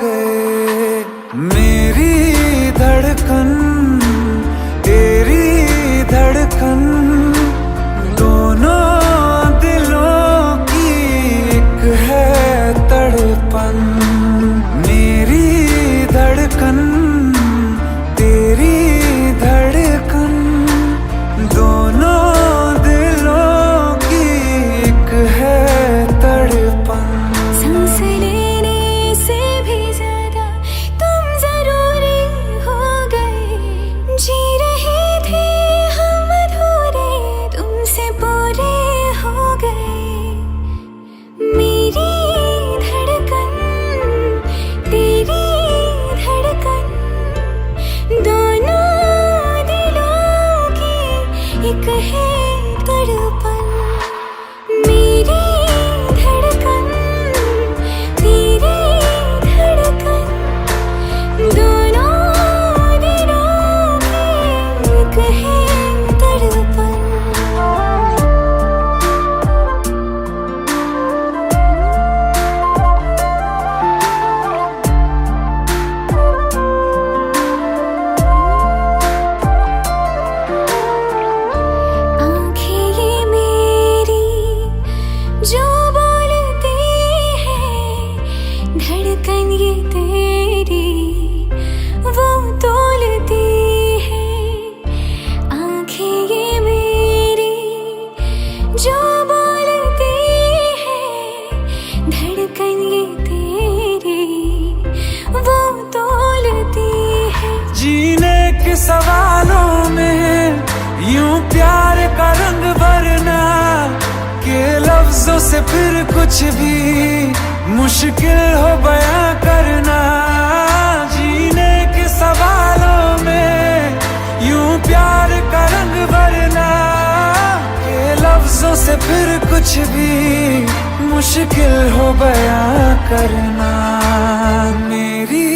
गए। मेरी धड़कन तेरी धड़कन, दोनों दिलों की एक है तड़पन। मेरी धड़कन तेरी धड़कन, दोनों दिलों की एक है तड़पन। सांस लेने से भी ज्यादा तुम जरूरी हो गए। के सवालों में यूं प्यार का रंग भरना के लफ्जों से फिर कुछ भी मुश्किल हो बयां करना। जीने के सवालों में यूं प्यार का रंग भरना के लफ्जों से फिर कुछ भी मुश्किल हो बयां करना। मेरी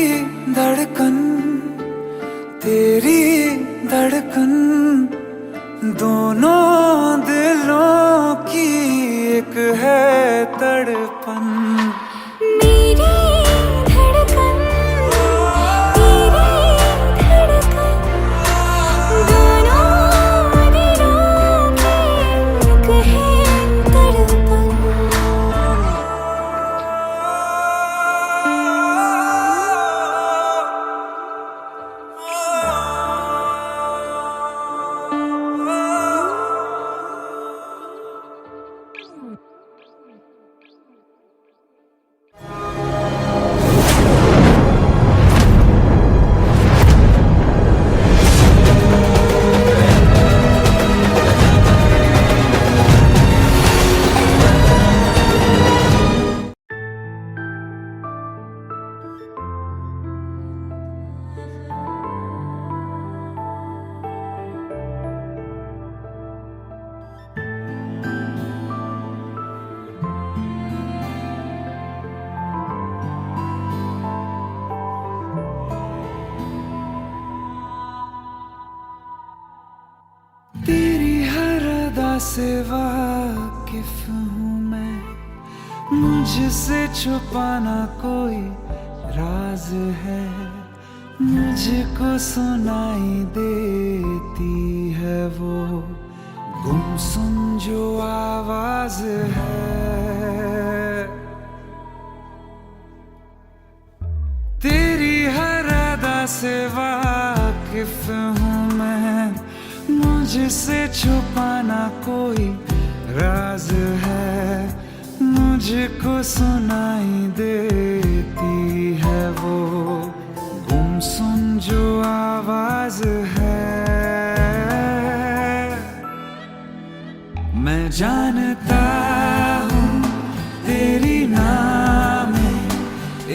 धड़कन तेरी धड़कन दोनों दिलों की एक है तड़पन। मेरी धड़कन तेरी धड़कन दोनों दिलों की एक है तड़पन। तेरी हर अदा से वाकिफ हूँ मैं, मुझसे छुपाना कोई राज है। मुझको सुनाई देती है वो गुमसुम जो आवाज है। तेरी हर अदा से वाकिफ हूँ मैं, मुझसे छुपाना कोई राज है। मुझको सुनाई देती है वो गुमसुम जो आवाज है। मैं जानता हूँ तेरी नाम में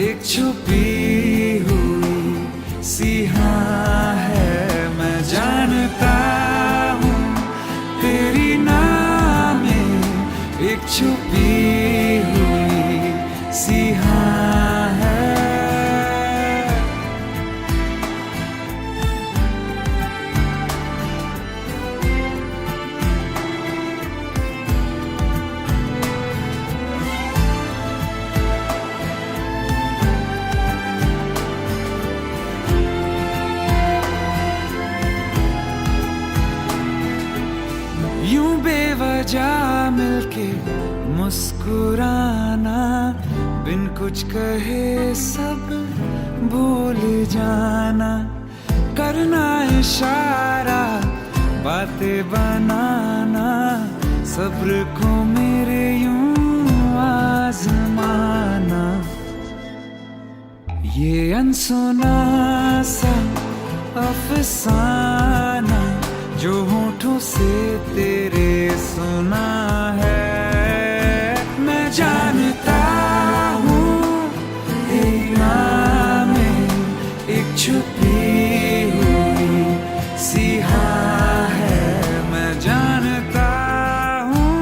एक छुपी हुई सिहा है। मैं जानता तेरी नाम में एक छुपी हुई सिहा है। यूं बेवजह मिलके मुस्कुराना, बिन कुछ कहे सब भूल जाना, करना इशारा बातें बनाना, सब्र को मेरे यूं आजमाना। ये अनसुना सा अफसाना जो होठों से तेरे सुना है। मैं जानता हूँ तेरी नाम में एक छुपी हुई सिहा है। मैं जानता हूँ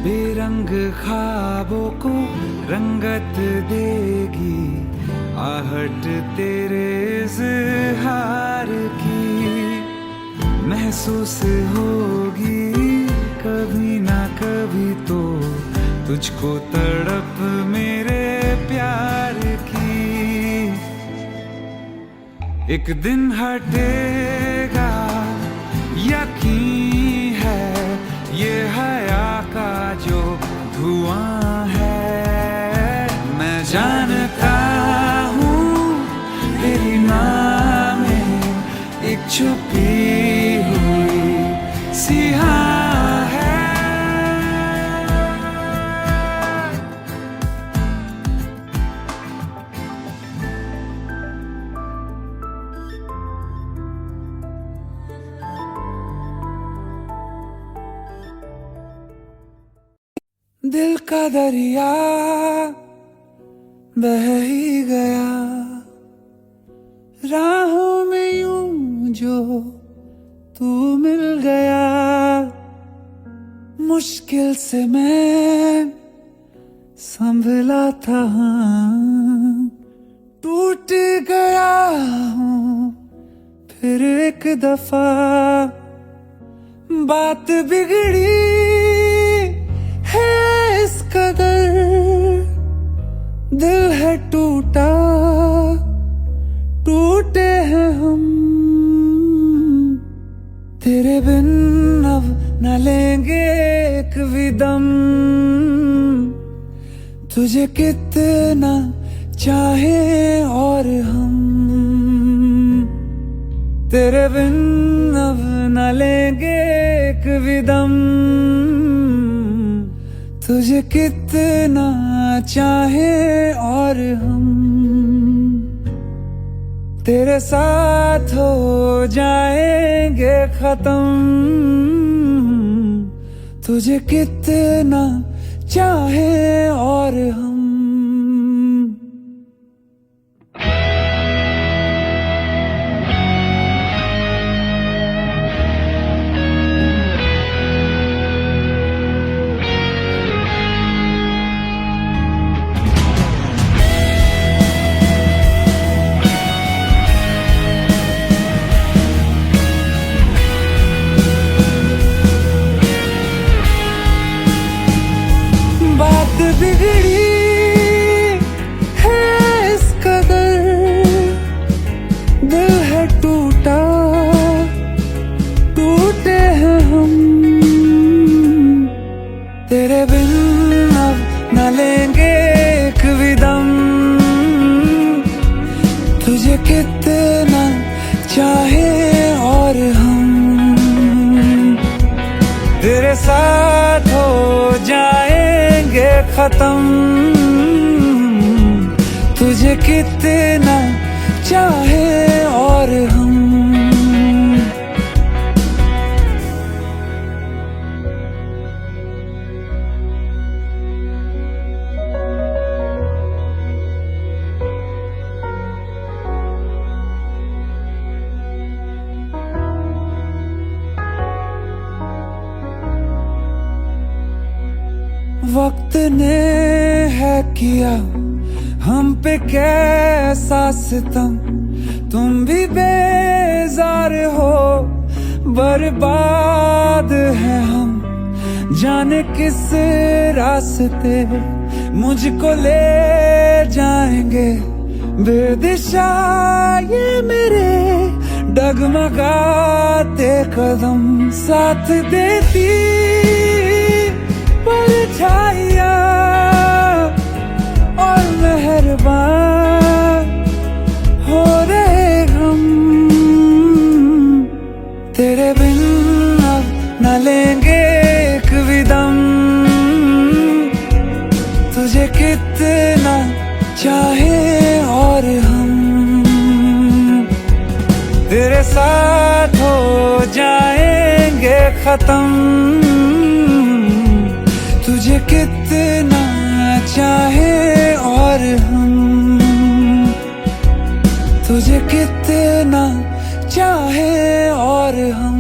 बेरंग ख्वाबों को रंगत देगी आहट तेरे इज़हार की। महसूस होगी कभी ना कभी तो तुझको तड़प मेरे प्यार की। एक दिन हटेगा यकीन है ये हया का जो धुआं है। मैं जानता हूँ तेरी नाम में एक छुपी हुई सिहा दिल का दरिया बह ही गया राहों में यूं जो तू मिल गया। मुश्किल से मैं संभला था, टूट गया हूँ फिर एक दफा। बात बिगड़ी है इस कदर, दिल है टूटा, टूटे हैं हम। तेरे बिन अब न लेंगे एक भी दम, तुझे कितना चाहे और हम। तेरे बिन अब न लेंगे एक भी दम, तुझे कितना चाहे और हम। तेरे साथ हो जाएंगे खत्म, तुझे कितना चाहे और हम। बिगड़ी है इस कदर, दिल है टूटा, टूटे हैं हम। तेरे बिन अब न लेंगे एक भी दम, तुझे कितना चाहे और हम। तेरे साथ हो जाएंगे खत्म, तुझे कितना चाहे और हम। वक्त ने है किया हम पे कैसा सितम, तुम भी बेजार हो, बर्बाद है हम। जाने किस रास्ते मुझको ले जाएंगे, बेदिशा ये मेरे डगमगाते कदम। साथ देती परछाइयाँ और मेहरबान हो रहे हम। तेरे बिन अब न लेंगे एक भी दम, तुझे कितना चाहे और हम। तेरे साथ हो जाएंगे खत्म, तुझे कितना चाहे और हम। तुझे कितना चाहे और हम।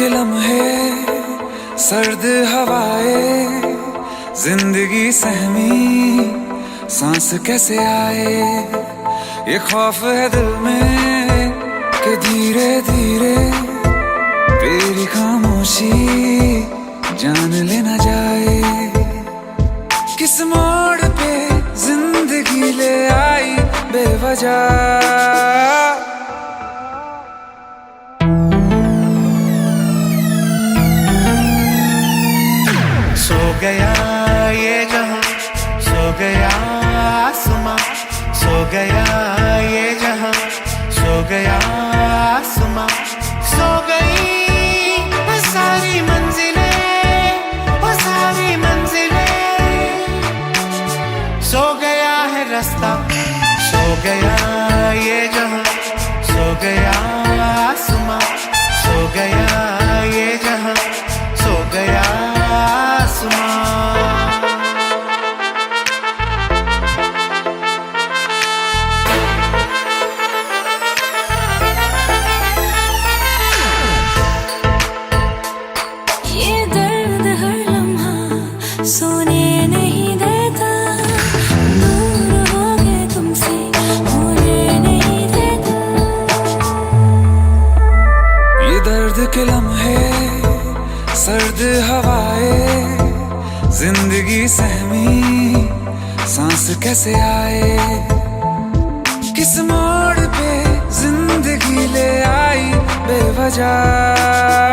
के लम्हे, सर्द हवाएं, जिंदगी सहमी, सांस कैसे आए। ये खौफ है दिल में कि धीरे धीरे तेरी खामोशी जान लेना जाए। किस मोड़ पे जिंदगी ले आई बेवजह। सो गया ये जहां, सो गया आसमां, सो गया ये जहां, सो गया आसमां, सो गई वो सारी मंजिलें, वो सारी मंजिलें। सो गया है रास्ता, सो गया ये जहां, सो गया आसमां, सो गया ये जहां, सो गया आसमां। ये दर्द हर लम्हा सोने नहीं देता, दूर हो गए तुमसे होने नहीं देता। ये दर्द के लम्हे, सर्द हवाएं, जिंदगी सहमी, सांस कैसे आए। किस मोड़ पे जिंदगी ले आई बेवजह।